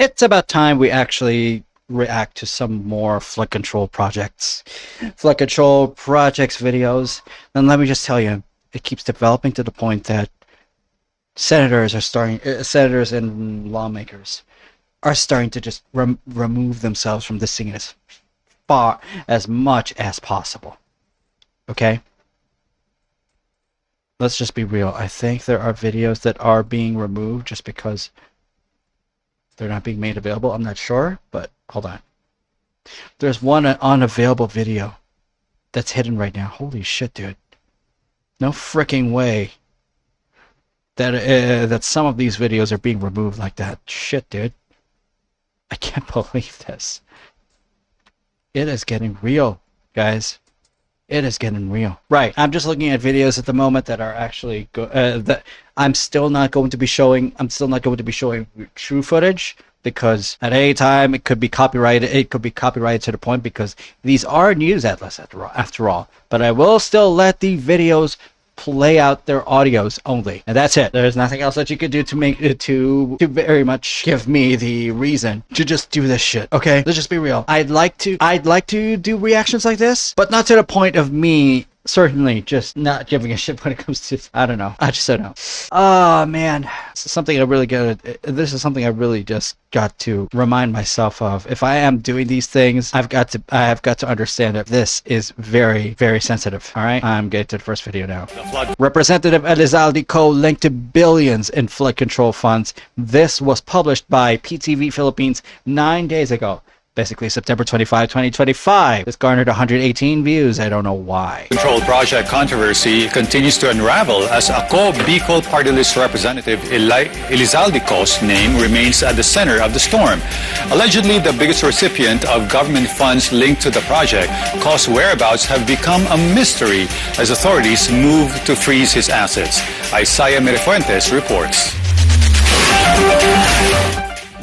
it's about time we actually react to some more flood control projects videos. And let me just tell you, it keeps developing to the point that senators and lawmakers are starting to just remove themselves from this thing as much as possible. Okay? Let's just be real. I think there are videos that are being removed just because they're not being made available. I'm not sure, but hold on. There's one unavailable video that's hidden right now. Holy shit, dude. No freaking way that some of these videos are being removed like that. Shit, dude. I can't believe this. It is getting real, guys. It is getting real. Right. I'm just looking at videos at the moment that are actually that I'm still not going to be showing. I'm still not going to be showing true footage because at any time it could be copyrighted. It could be copyrighted to the point because these are news outlets after all. But I will still let the videos play out their audios only, and that's it. There's nothing else that you could do to make it to very much give me the reason to just do this shit. Okay, let's just be real. I'd like to do reactions like this, but not to the point of me certainly just not giving a shit when it comes to, I don't know. I just don't know. Oh man, this is something I really just got to remind myself of. If I am doing these things, I have got to understand that this is very, very sensitive. All right, I'm getting to the first video now. Representative Elizalde Co linked to billions in flood control funds. This was published by PTV Philippines 9 days ago. Basically September 25, 2025. This garnered 118 views. I don't know why. Control project controversy continues to unravel as ACO Bicol Party List Representative Elizalde Co's name remains at the center of the storm. Allegedly the biggest recipient of government funds linked to the project, Co's whereabouts have become a mystery as authorities move to freeze his assets. Isaiah Mirafuentes reports.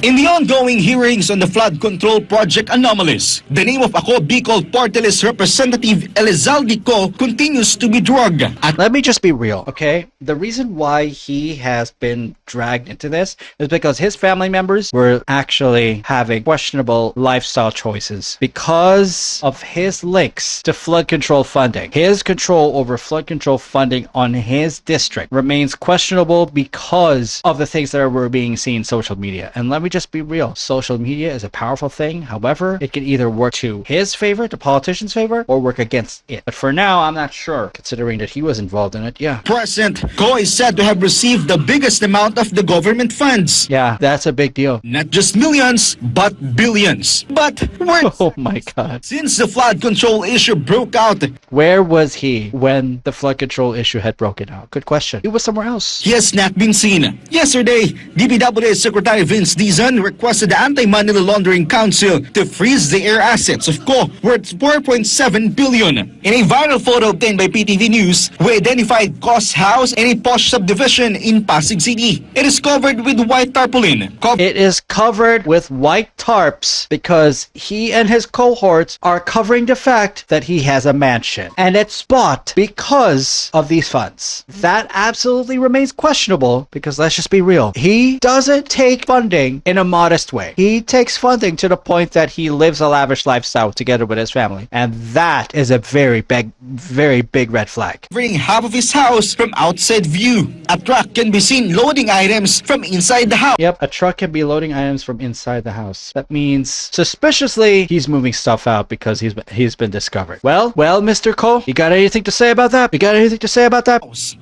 In the ongoing hearings on the flood control project anomalies, the name of ACO Bicol Party List Representative Elizalde Co continues to be dragged. Let me just be real, okay? The reason why he has been dragged into this is because his family members were actually having questionable lifestyle choices because of his links to flood control funding. His control over flood control funding on his district remains questionable because of the things that were being seen in social media. And let me just be real. Social media is a powerful thing. However, it can either work to his favor, the politician's favor, or work against it. But for now, I'm not sure, considering that he was involved in it. Yeah. Present, Co is said to have received the biggest amount of the government funds. Yeah, that's a big deal. Not just millions, but billions. But where? Oh my God. Since the flood control issue broke out, where was he when the flood control issue had broken out? Good question. He was somewhere else. He has not been seen. Yesterday, DPWH Secretary Vince Dizon requested the Anti-Money Laundering Council to freeze the air assets of Co worth 4.7 billion. In a viral photo obtained by PTV News, we identified Co's house in a posh subdivision in Pasig City. It is covered with white tarpaulin. It is covered with white tarps because he and his cohorts are covering the fact that he has a mansion. And it's bought because of these funds. That absolutely remains questionable because let's just be real. He doesn't take funding in a modest way. He takes funding to the point that he lives a lavish lifestyle together with his family. And that is a very big red flag. Covering half of his house from outside view. A truck can be seen loading items from inside the house. Yep, a truck can be loading items from inside the house. That means, suspiciously, he's moving stuff out because he's been discovered. Well, Mr. Co, you got anything to say about that?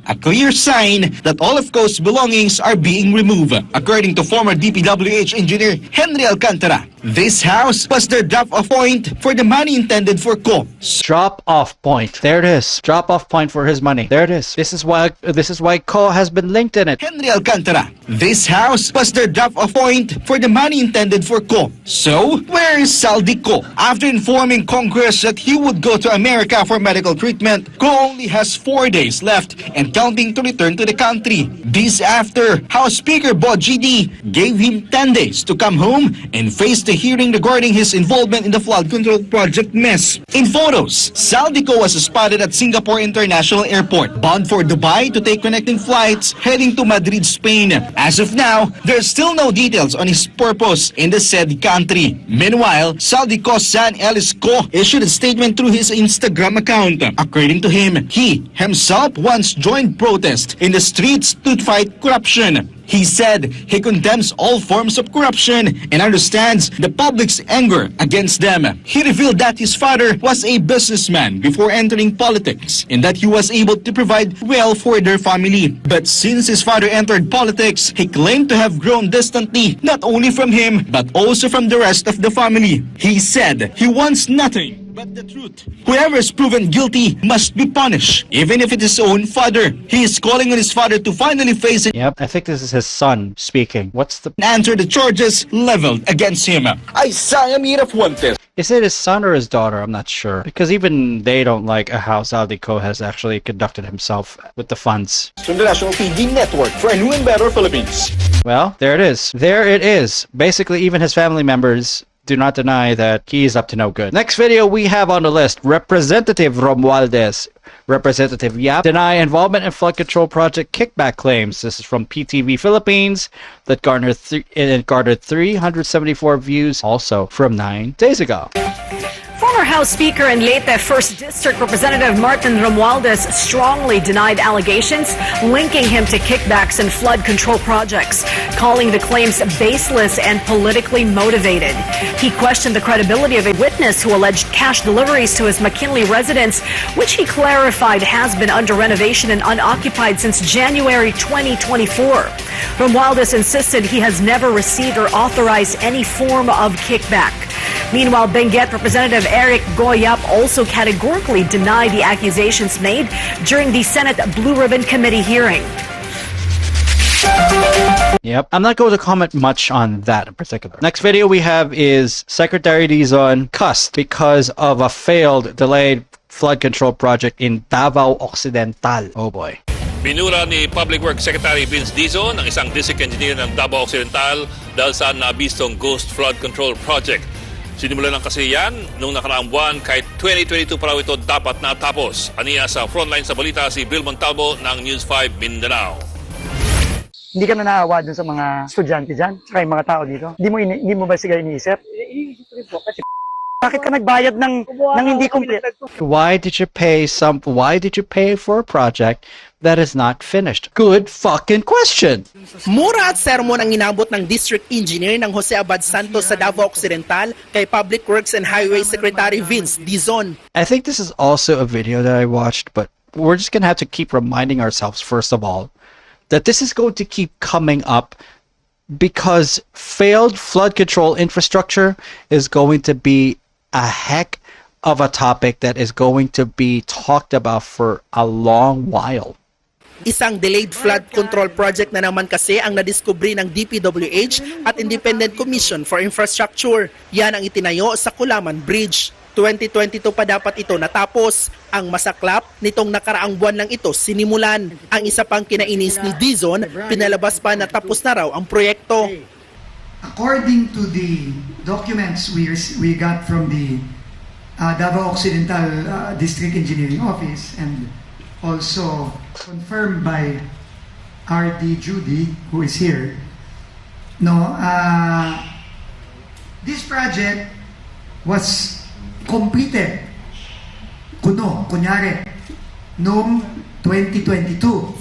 A clear sign that all of Co's belongings are being removed. According to former DPWH engineer Henry Alcantara, this house was their drop-off point for the money intended for Co. Drop-off point. There it is. Drop-off point for his money. There it is. This is why Co has been linked in it. Henry Alcantara, this house was their drop-off point for the money intended for Co. So, where is Saldi Co? After informing Congress that he would go to America for medical treatment, Co only has 4 days left and counting to return to the country. This after House Speaker Bo GD gave him 10 days to come home and face the hearing regarding his involvement in the flood control project mess. In photos, Saldico was spotted at Singapore International Airport, bound for Dubai to take connecting flights heading to Madrid, Spain. As of now, there's still no details on his purpose in the said country. Meanwhile, Saldico's son Ellis Go issued a statement through his Instagram account. According to him, he himself once joined protests in the streets to fight corruption. He said he condemns all forms of corruption and understands the public's anger against them. He revealed that his father was a businessman before entering politics and that he was able to provide well for their family. But since his father entered politics, he claimed to have grown distantly not only from him but also from the rest of the family. He said he wants nothing but the truth. Whoever is proven guilty must be punished, even if it is his own father. He is calling on his father to finally face it Yep, I think this is his son speaking. What's the... and answer the charges leveled against him. Isaiah Mirafuentes. Is it his son or his daughter? I'm not sure. Because even they don't like how Saldico has actually conducted himself with the funds. From the National TV Network for a new and better Philippines. Well, there it is. There it is. Basically, even his family members do not deny that he is up to no good. Next video we have on the list, Representative Romualdez. Representative Yap deny involvement in flood control project kickback claims. This is from PTV Philippines that garnered 374 views also from 9 days ago. Former House Speaker and Leyte 1st District Representative Martin Romualdez strongly denied allegations linking him to kickbacks and flood control projects, calling the claims baseless and politically motivated. He questioned the credibility of a witness who alleged cash deliveries to his McKinley residence, which he clarified has been under renovation and unoccupied since January 2024. Romualdez insisted he has never received or authorized any form of kickback. Meanwhile, Benguet Representative Eric Goyap also categorically denied the accusations made during the Senate Blue Ribbon Committee hearing. Yep, I'm not going to comment much on that in particular. Next video we have is Secretary Dizon cussed because of a failed, delayed flood control project in Davao Occidental. Oh boy. Binura ni Public Works Secretary Vince Dizon ang isang district engineer ng Davao Occidental dahil sa nabistong Ghost Flood Control Project. Sinimulan ng kasi yan noong nakaraang buwan kahit 2022 pa raw ito dapat natapos. Aniya sa frontline sa balita si Bill Montalvo ng News 5 Mindanao. Hindi ka na naawa dun sa mga estudyante dyan, saka yung mga tao dito? Hindi mo ba sila iniisip? Bakit ka nagbayad ng hindi complete? Why did you pay for a project that is not finished? Good fucking question. Mura at sermon ang inabot ng District Engineer ng Jose Abad Santos sa Davao Occidental kay Public Works and Highway Secretary Vince Dizon. I think this is also a video that I watched, but we're just gonna have to keep reminding ourselves, first of all, that this is going to keep coming up because failed flood control infrastructure is going to be a heck of a topic that is going to be talked about for a long while. Isang delayed flood control project na naman kasi ang nadiskubre ng DPWH at Independent Commission for Infrastructure. Yan ang itinayo sa Kulaman Bridge. 2022 pa dapat ito natapos. Ang masaklap, nitong nakaraang buwan lang ito sinimulan. Ang isa pang kinainis ni Dizon, pinalabas pa na tapos na raw ang proyekto. According to the documents we got from the Davao Occidental District Engineering Office and also confirmed by RD Judy, who is here, this project was completed, kunyari, noong 2022.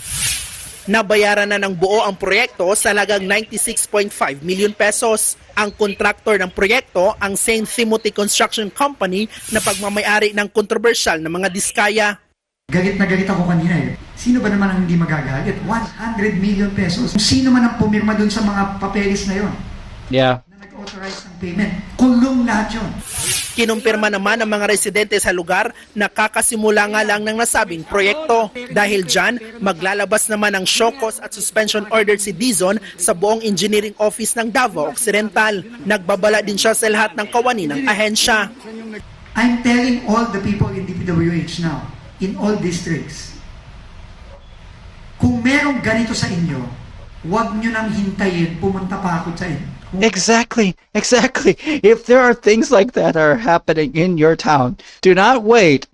Nabayaran na ng buo ang proyekto sa halagang 96.5 million pesos. Ang kontraktor ng proyekto, ang St. Timothy Construction Company na pagmamayari ng kontrobersyal na mga diskaya. Galit na galit ako kanina eh. Sino ba naman ang hindi magagalit? 100 million pesos. Sino man ang pumirma dun sa mga papeles na yon? Yeah. Na nag-authorize ng payment. Kulong lahat yun. Kinumpirma naman ng mga residente sa lugar na kakasimula nga lang ng nasabing proyekto. Dahil dyan, maglalabas naman ng show cause at suspension order si Dizon sa buong engineering office ng Davao Occidental. Nagbabala din siya sa lahat ng kawani ng ahensya. I'm telling all the people in DPWH now, in all districts, kung merong ganito sa inyo, huwag nyo nang hintayin, pumunta pa ako Exactly. If there are things like that are happening in your town, do not wait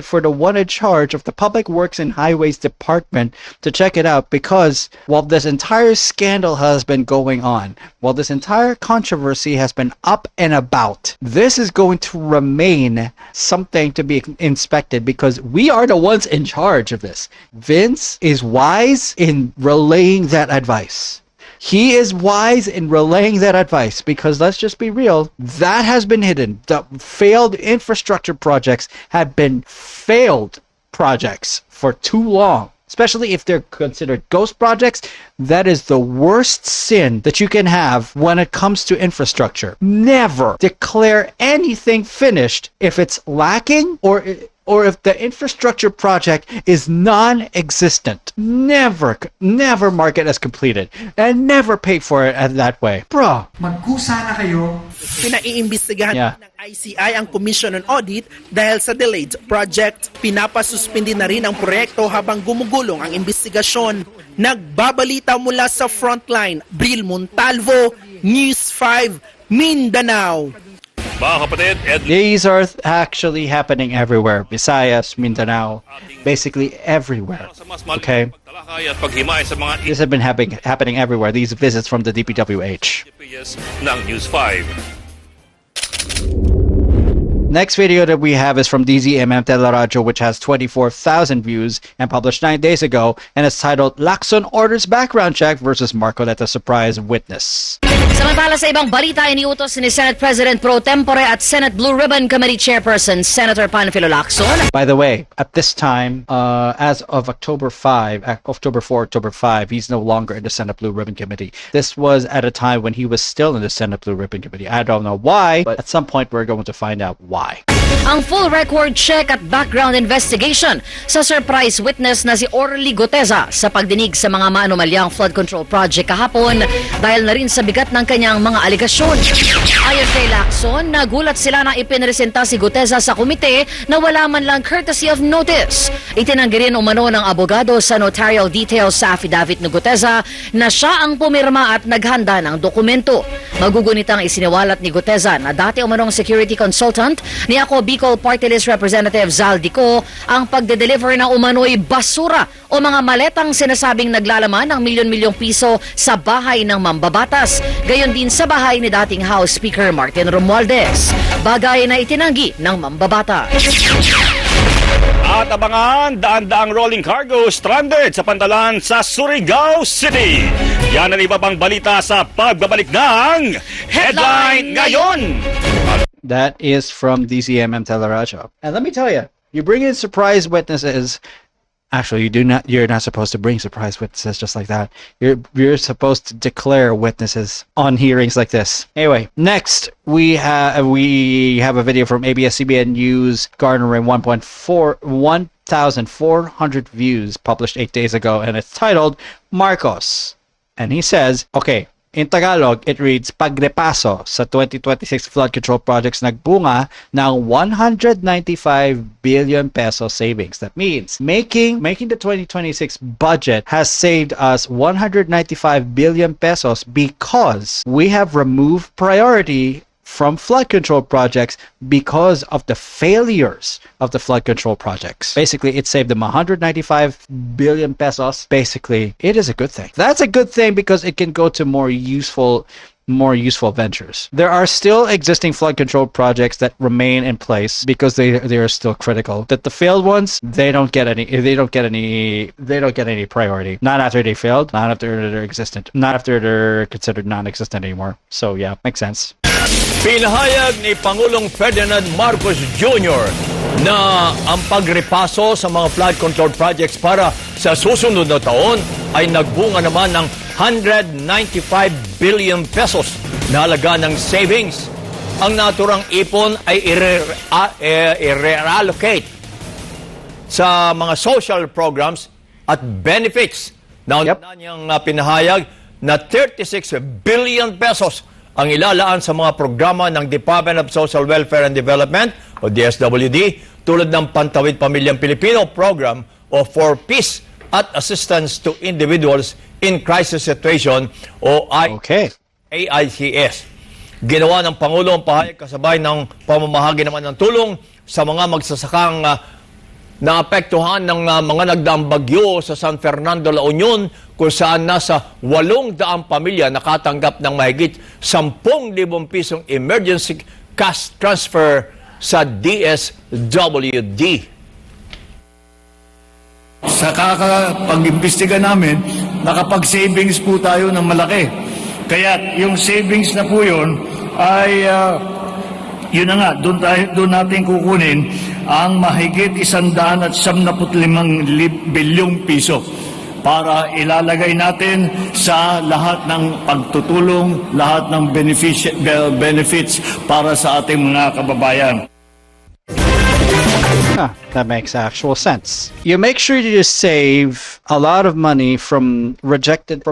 for the one in charge of the Public Works and Highways Department to check it out, because while this entire scandal has been going on, while this entire controversy has been up and about, this is going to remain something to be inspected, because we are the ones in charge of this. Vince is wise in relaying that advice. He is wise in relaying that advice, because let's just be real, that has been hidden. The failed infrastructure projects have been failed projects for too long. Especially if they're considered ghost projects, that is the worst sin that you can have when it comes to infrastructure. Never declare anything finished if it's lacking or if the infrastructure project is non-existent. Never mark it as completed and never pay for it that way. Bro. Magkusa na kayo. Pinaiimbestigahan ng ICI ang Commission on Audit dahil sa delayed project. Pinapasuspindi na rin ang proyekto habang gumugulong ang investigasyon. Nagbabalita mula sa Frontline, Bril Montalvo, News 5, Mindanao. Mga kapatid, These are actually happening everywhere. Visayas, Mindanao, basically everywhere. Okay? at paghimay sa mga This has been happening everywhere. These visits from the DPWH. ng News 5. Next video that we have is from DZMM Teleradio, which has 24,000 views and published 9 days ago, and it's titled Lacson Orders Background Check versus Marcoleta Surprise Witness. Samantala sa ibang balita, iniutos ni Senate President Pro Tempore at Senate Blue Ribbon Committee Chairperson Senator Panfilo Lacson. By the way, at this time, as of October 4, October 5, he's no longer in the Senate Blue Ribbon Committee. This was at a time when he was still in the Senate Blue Ribbon Committee. I don't know why, but at some point we're going to find out why. Ang full record check at background investigation sa surprise witness na si Orly Goteza sa pagdinig sa mga maanumalyang flood control project kahapon dahil na rin sa bigat ng kanyang mga aligasyon. Ayon kay Lacson, nagulat sila na ipinresenta si Goteza sa komite na wala man lang courtesy of notice. Itinanggi rin umano ng abogado sa notarial details sa affidavit ni Goteza na siya ang pumirma at naghanda ng dokumento. Magugunitang isiniwalat ni Goteza na dati umanong security consultant ni Ako Bicol Party List Representative Zaldico ang pagde-deliver ng umano'y basura o mga maletang sinasabing naglalaman ng milyon-milyong piso sa bahay ng mambabatas. Gayon din sa bahay ni dating House Speaker Martin Romualdez. Bagay na itinanggi ng mambabatas. At abangan, daan-daang rolling cargo stranded sa pantalan sa Surigao City. Yan ang iba pang balita sa pagbabalik ng Headline Ngayon! That is from DZMM Teleradio. And let me tell you, you bring in surprise witnesses. Actually, you're not supposed to bring surprise witnesses just like that. You're supposed to declare witnesses on hearings like this. Anyway, next we have a video from ABS-CBN News garnering 1,400 views published 8 days ago, and it's titled Marcos. And he says, okay, in Tagalog, it reads, Pagrepaso sa 2026 flood control projects nagbunga ng 195 billion peso savings. That means making the 2026 budget has saved us 195 billion pesos because we have removed priority from flood control projects because of the failures of the flood control projects. Basically, it saved them 195 billion pesos. Basically, it is a good thing. That's a good thing because it can go to more useful ventures. There are still existing flood control projects that remain in place because they are still critical. That the failed ones, they don't get any priority. Not after they failed, not after they're existent, not after they're considered non-existent anymore. So yeah, makes sense. Pinahayag ni Pangulong Ferdinand Marcos Jr. na ang pagrepaso sa mga flood control projects para sa susunod na taon ay nagbunga naman ng 195 billion pesos na halaga ng savings. Ang naturang ipon ay i-reallocate sa mga social programs at benefits. Nauna niyang pinahayag na 36 billion pesos ang ilalaan sa mga programa ng Department of Social Welfare and Development o DSWD tulad ng Pantawid Pamilyang Pilipino Program o For Peace at Assistance to Individuals in Crisis Situation o AICS. Ginawa ng Pangulo ang pahayag kasabay ng pamamahagi naman ng tulong sa mga magsasakang naapektuhan ng mga nagdaang bagyo sa San Fernando, La Union, kung saan nasa 800 pamilya nakatanggap ng mahigit 10,000 pisong emergency cash transfer sa DSWD. Sa pag-imbestiga namin, nakapag-savings po tayo ng malaki. Kaya yung savings na po yun ay yun na nga, doon natin kukunin ang mahigit 175 bilyong piso para ilalagay natin sa lahat ng pagtutulong, lahat ng benefits para sa ating mga kababayan. That makes actual sense. You make sure to save a lot of money from rejected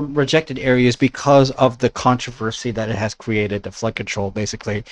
areas because of the controversy that it has created. The flood control, basically,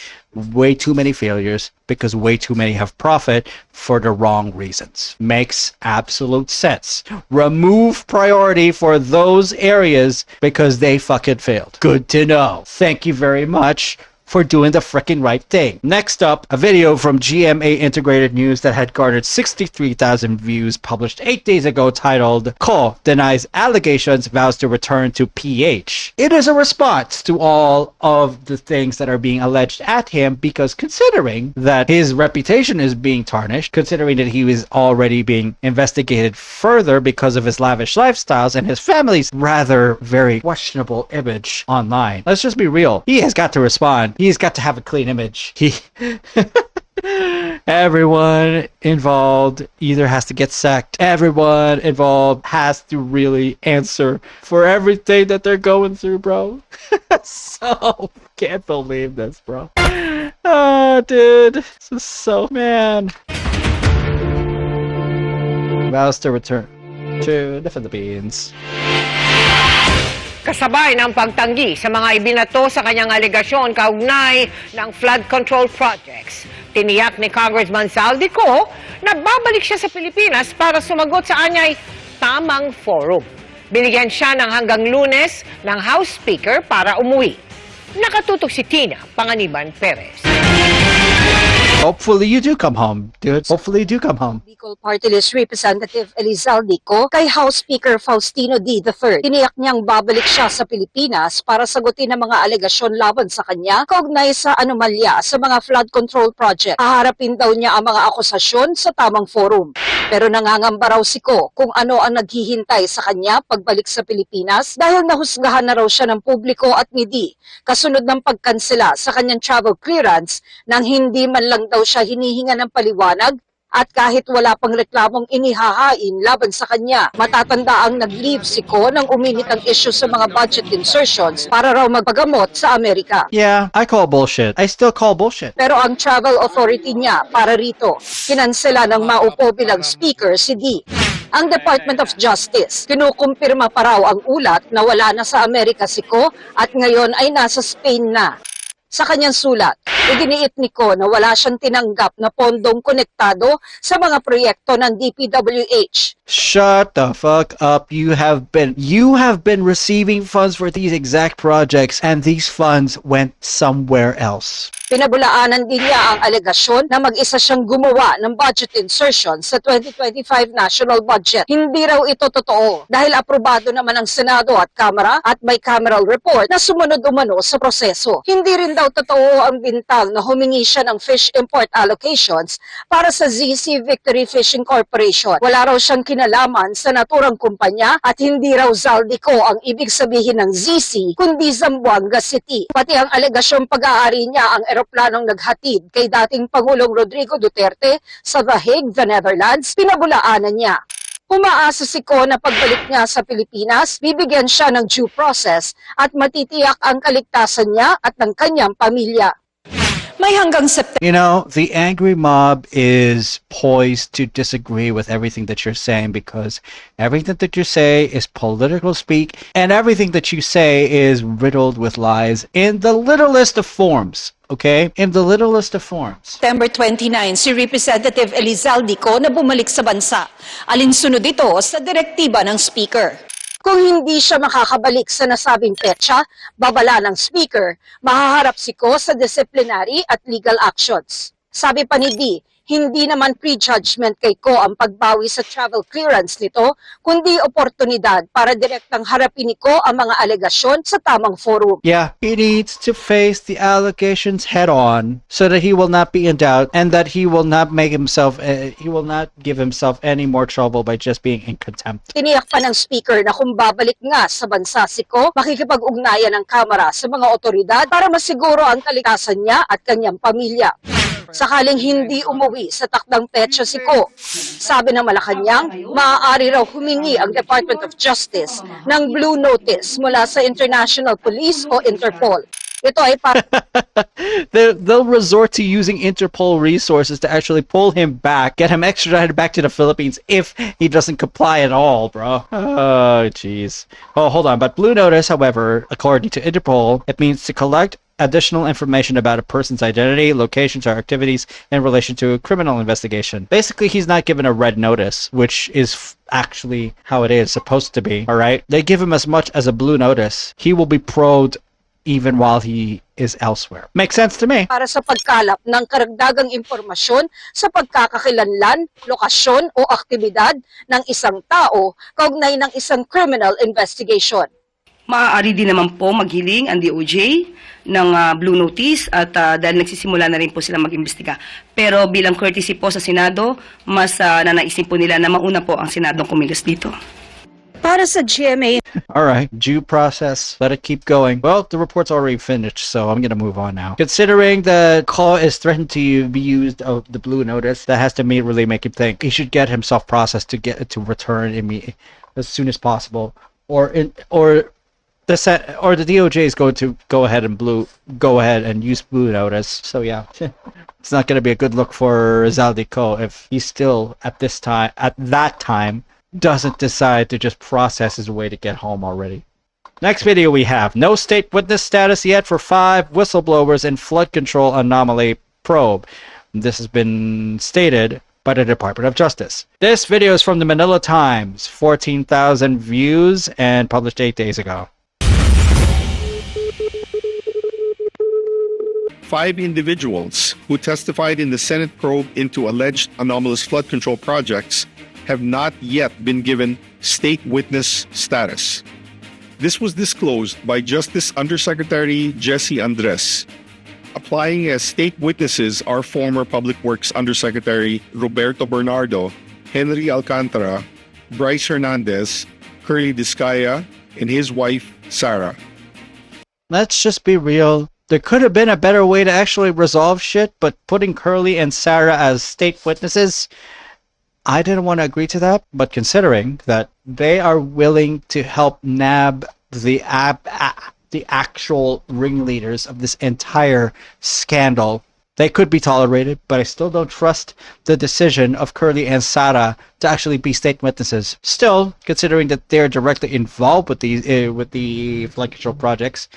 way too many failures because way too many have profit for the wrong reasons. Makes absolute sense. Remove priority for those areas because they fucking failed. Good to know. Thank you very much for doing the freaking right thing. Next up, a video from GMA Integrated News that had garnered 63,000 views published 8 days ago titled, Ko denies allegations, vows to return to PH. It is a response to all of the things that are being alleged at him because considering that his reputation is being tarnished, considering that he was already being investigated further because of his lavish lifestyles and his family's rather very questionable image online. Let's just be real. He has got to respond. He's got to have a clean image. Everyone involved either has to get sacked. Everyone involved has to really answer for everything that they're going through, bro. So, can't believe this, bro. Oh, dude. This is so, man. Vows to return to the Philippines. Kasabay ng pagtanggi sa mga ibinato sa kanyang alegasyon kaugnay ng flood control projects. Tiniyak ni Congressman Zaldico na babalik siya sa Pilipinas para sumagot sa anyay tamang forum. Binigyan siya ng hanggang Lunes ng House Speaker para umuwi. Nakatutok si Tina Panganiban Perez. Hopefully you do come home, dude. Hopefully you do come home. Bicol Party List Representative Elizaldico kay House Speaker Faustino D. III. Tiniyak niyang babalik siya sa Pilipinas para sagutin ang mga alegasyon laban sa kanya kaugnay sa anomalya sa mga flood control project. Haharapin daw niya ang mga akusasyon sa tamang forum. Pero nangangamba raw si Ko kung ano ang naghihintay sa kanya pagbalik sa Pilipinas dahil nahusgahan na raw siya ng publiko at media kasunod ng pagkansela sa kanyang travel clearance nang hindi man lang daw siya hinihinga ng paliwanag at kahit wala pang reklamong inihahain laban sa kanya. Matatanda ang nag-leave si Ko nang uminit ang issue sa mga budget insertions para raw magpagamot sa Amerika. Yeah, I call bullshit. I still call bullshit. Pero ang travel authority niya para rito, kinansela ng maupo bilang speaker si D. Ang Department of Justice, kinukumpirma pa raw ang ulat na wala na sa Amerika si Ko at ngayon ay nasa Spain na. Sa kanyang sulat, idiniit ni Ko na wala siyang tinanggap na pondong konektado sa mga proyekto ng DPWH. Shut the fuck up. You have been receiving funds for these exact projects and these funds went somewhere else. Pinabulaanan din niya ang alegasyon na mag-isa siyang gumawa ng budget insertion sa 2025 national budget. Hindi raw ito totoo dahil aprobado naman ng Senado at Kamara at may cameral report na sumunod umano sa proseso. Hindi rin daw totoo ang bintang na humingi siya ng fish import allocations para sa ZC Victory Fishing Corporation. Wala raw siyang kinalaman sa naturang kumpanya at hindi raw Zaldico ang ibig sabihin ng ZC kundi Zamboanga City. Pati ang alegasyong pag-aari niya ang eroplanong naghatid kay dating Pangulong Rodrigo Duterte sa The Hague, the Netherlands, pinabulaanan niya. Umaasa si Ko na pagbalik niya sa Pilipinas, bibigyan siya ng due process at matitiyak ang kaligtasan niya at ng kanyang pamilya. May hanggang September. You know, the angry mob is poised to disagree with everything that you're saying because everything that you say is political speak and everything that you say is riddled with lies in the littlest of forms. Okay? In the littlest of forms. September 29, si Representative Elizaldico na bumalik sa bansa. Alinsunod ito sa direktiba ng Speaker. Kung hindi siya makakabalik sa nasabing petsa, babala ng speaker, mahaharap si Ko sa disciplinary at legal actions. Sabi pa ni D, hindi naman prejudgment kay Ko ang pagbawi sa travel clearance nito, kundi oportunidad para direktang harapin ni Ko ang mga alegasyon sa tamang forum. Yeah, he needs to face the allegations head on so that he will not be in doubt and that he will not make himself, he will not give himself any more trouble by just being in contempt. Tiniyak pa ng speaker na kung babalik nga sa bansa si Ko, makikipag-ugnayan ng Kamara sa mga otoridad para masiguro ang kaligtasan niya at kanyang pamilya. Sakaling hindi umuwi sa takdang petsa si Ko, sabi ng Malacanang, maaari raw humingi ang Department of Justice ng Blue Notice mula sa International Police o Interpol. Ito ay para They'll resort to using Interpol resources to actually pull him back, get him extradited back to the Philippines if he doesn't comply at all, bro. Oh, jeez. Oh, hold on. But Blue Notice, however, according to Interpol, it means to collect additional information about a person's identity, locations, or activities in relation to a criminal investigation. Basically, he's not given a red notice, which is actually how it is supposed to be, all right? They give him as much as a blue notice. He will be probed even while he is elsewhere. Makes sense to me. Para sa pagkalap ng karagdagang impormasyon sa pagkakakilanlan, lokasyon o aktibidad ng isang tao kaugnay ng isang criminal investigation. Maaari din naman po maghiling ang DOJ ng Blue Notice at dahil nagsisimula na rin po sila mag-imbestiga. Pero bilang courtesy po sa Senado, mas nanaisin po nila na mauna po ang Senado kumilos dito. Para sa GMA. All right, due process. Let it keep going. Well, the report's already finished, so I'm going to move on now. Considering the call is threatened to be used of the Blue Notice, that has to really make him think he should get himself processed to get to return as soon as possible, or the DOJ is going to go ahead and use Blue Notice. So yeah, it's not going to be a good look for Rizaldi Co if he still at that time doesn't decide to just process his way to get home already. Next video we have no state witness status yet for 5 whistleblowers in flood control anomaly probe. This has been stated by the Department of Justice. This video is from the Manila Times, 14,000 views and published 8 days ago. 5 individuals who testified in the Senate probe into alleged anomalous flood control projects have not yet been given state witness status. This was disclosed by Justice Undersecretary Jesse Andres. Applying as state witnesses are former Public Works Undersecretary Roberto Bernardo, Henry Alcantara, Bryce Hernandez, Curly Discaya, and his wife, Sarah. Let's just be real. There could have been a better way to actually resolve shit, but putting Curly and Sarah as state witnesses, I didn't want to agree to that. But considering that they are willing to help nab the actual ringleaders of this entire scandal, they could be tolerated, but I still don't trust the decision of Curly and Sarah to actually be state witnesses. Still, considering that they're directly involved with the flood control projects,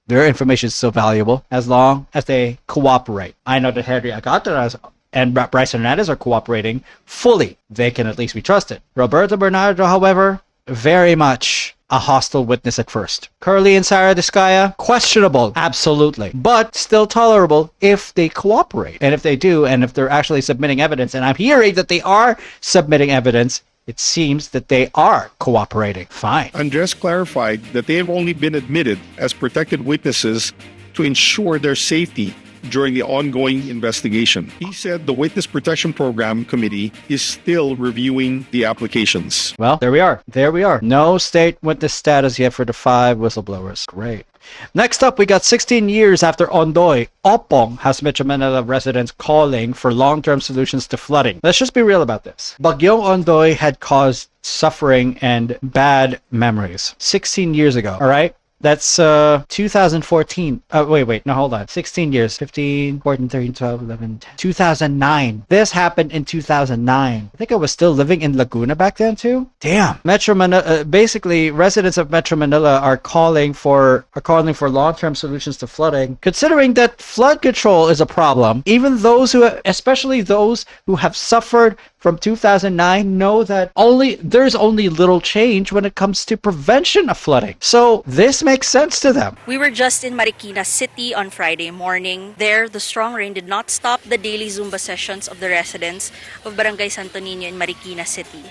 their information is still valuable as long as they cooperate. I know that Henry Alcantara and Bryce Hernandez are cooperating fully. They can at least be trusted. Roberto Bernardo, however, very much a hostile witness at first. Curly and Sarah Discaya, questionable, absolutely, but still tolerable if they cooperate. And if they do, and if they're actually submitting evidence, and I'm hearing that they are submitting evidence, it seems that they are cooperating. Fine. Andres clarified that they have only been admitted as protected witnesses to ensure their safety during the ongoing investigation. He said the Witness Protection Program Committee is still reviewing the applications. Well, there we are. There we are. No state witness status yet for the 5 whistleblowers. Great. Next up, we got 16 years after Ondoy, Opong has Metro Manila residents calling for long-term solutions to flooding. Let's just be real about this. Bagyong Ondoy had caused suffering and bad memories 16 years ago, all right? That's 2014. Wait. No, hold on. 16 years. 15, 14, 13, 12, 11, 10. 2009. This happened in 2009. I think I was still living in Laguna back then too. Damn. Metro Manila, basically residents of Metro Manila are calling for long-term solutions to flooding. Considering that flood control is a problem, even those especially those who have suffered from 2009 know that there's only little change when it comes to prevention of flooding. So this makes sense to them. We were just in Marikina City on Friday morning. There, the strong rain did not stop the daily Zumba sessions of the residents of Barangay Santo Niño in Marikina City.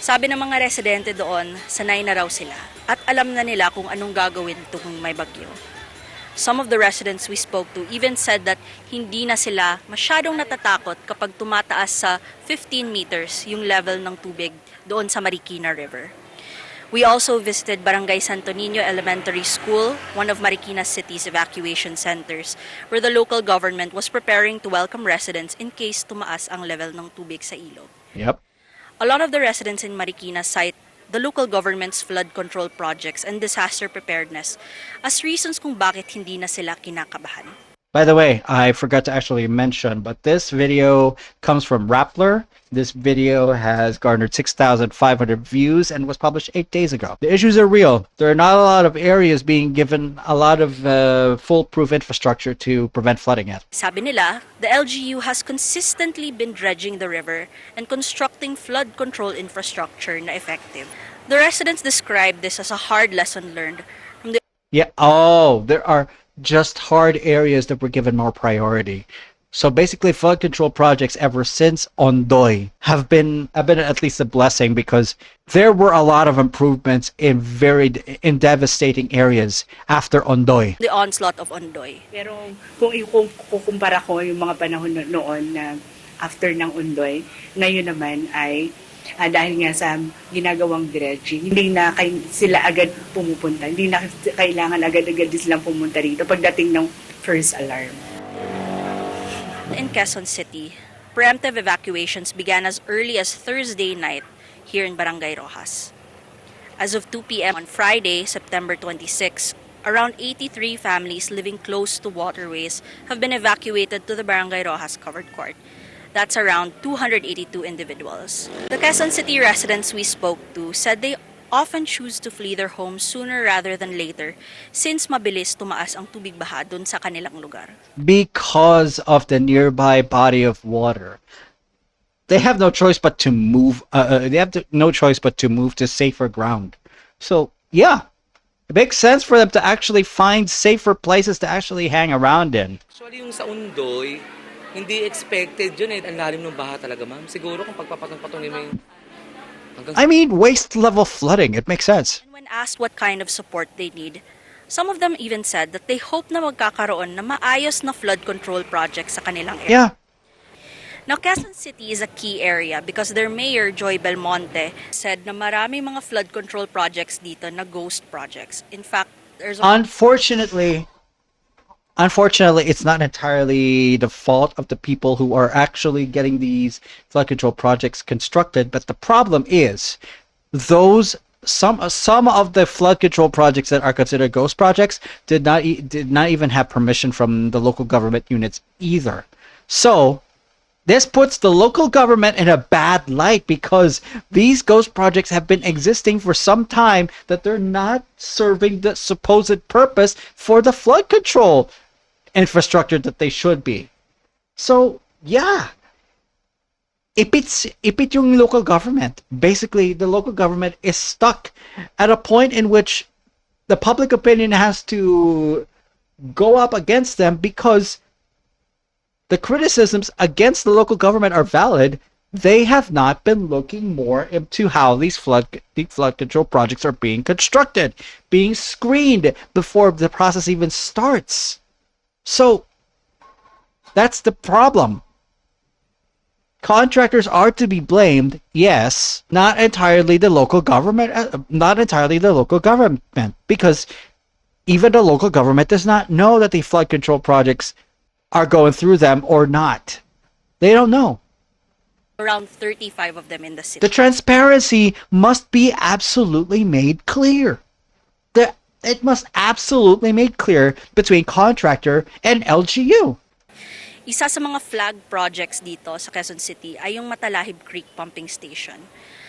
Sabi ng mga residente doon, sanay na raw sila at alam na nila kung anong gagawin kung may bagyo. Some of the residents we spoke to even said that hindi na sila masyadong natatakot kapag tumataas sa 15 meters yung level ng tubig doon sa Marikina River. We also visited Barangay Santo Niño Elementary School, one of Marikina City's evacuation centers, where the local government was preparing to welcome residents in case tumaas ang level ng tubig sa ilog. Yep. A lot of the residents in Marikina cite the local government's flood control projects and disaster preparedness as reasons kung bakit hindi na sila kinakabahan. By the way, I forgot to actually mention, but this video comes from Rappler. This video has garnered 6,500 views and was published 8 days ago. The issues are real. There are not a lot of areas being given a lot of foolproof infrastructure to prevent flooding yet. Sabi nila, the LGU has consistently been dredging the river and constructing flood control infrastructure na effective. The residents describe this as a hard lesson learned from the... Yeah, there are just hard areas that were given more priority. So basically, flood control projects ever since Ondoy have been at least a blessing, because there were a lot of improvements in devastating areas after Ondoy. The onslaught of Ondoy. Pero kung kukumpara ko yung mga panahon noon na after ng Ondoy, ngayon naman ay dahil nga sa ginagawang dredging, hindi na sila agad pumupunta. Hindi na kailangan agad-agad silang pumunta rito pagdating ng first alarm. In Quezon City, preemptive evacuations began as early as Thursday night here in Barangay Rojas. As of 2 p.m. on Friday, September 26, around 83 families living close to waterways have been evacuated to the Barangay Rojas covered court. That's around 282 individuals. The Quezon City residents we spoke to said they often choose to flee their homes sooner rather than later since mabilis tumaas ang tubig baha dun sa kanilang lugar. Because of the nearby body of water, they have no choice but to move. No choice but to move to safer ground. So yeah, it makes sense for them to actually find safer places to actually hang around in. Actually, yung sa Ondoy, hindi expected yun eh. Ang lalim ng baha talaga, ma'am. Siguro kung pagpapatong-patongin mo yung... I mean, waist level flooding. It makes sense. And when asked what kind of support they need, some of them even said that they hope na magkakaroon na maayos na flood control projects sa kanilang area. Yeah. Now, Quezon City is a key area because their mayor, Joy Belmonte, said na marami mga flood control projects dito na ghost projects. In fact, there's... Unfortunately, it's not entirely the fault of the people who are actually getting these flood control projects constructed, but the problem is some of the flood control projects that are considered ghost projects did not even have permission from the local government units either. So this puts the local government in a bad light, because these ghost projects have been existing for some time, that they're not serving the supposed purpose for the flood control infrastructure that they should be. So yeah, ipit yung local government. Basically, the local government is stuck at a point in which the public opinion has to go up against them, because the criticisms against the local government are valid. They have not been looking more into how these flood control projects are being constructed, being screened before the process even starts. So that's the problem. Contractors are to be blamed, yes, not entirely the local government, because even the local government does not know that the flood control projects are going through them or not. They don't know. Around 35 of them in the city. The transparency must be absolutely made clear. It must absolutely made clear between contractor and LGU. Isa sa mga flag projects dito sa Quezon City ay yung Matalahib Creek Pumping Station.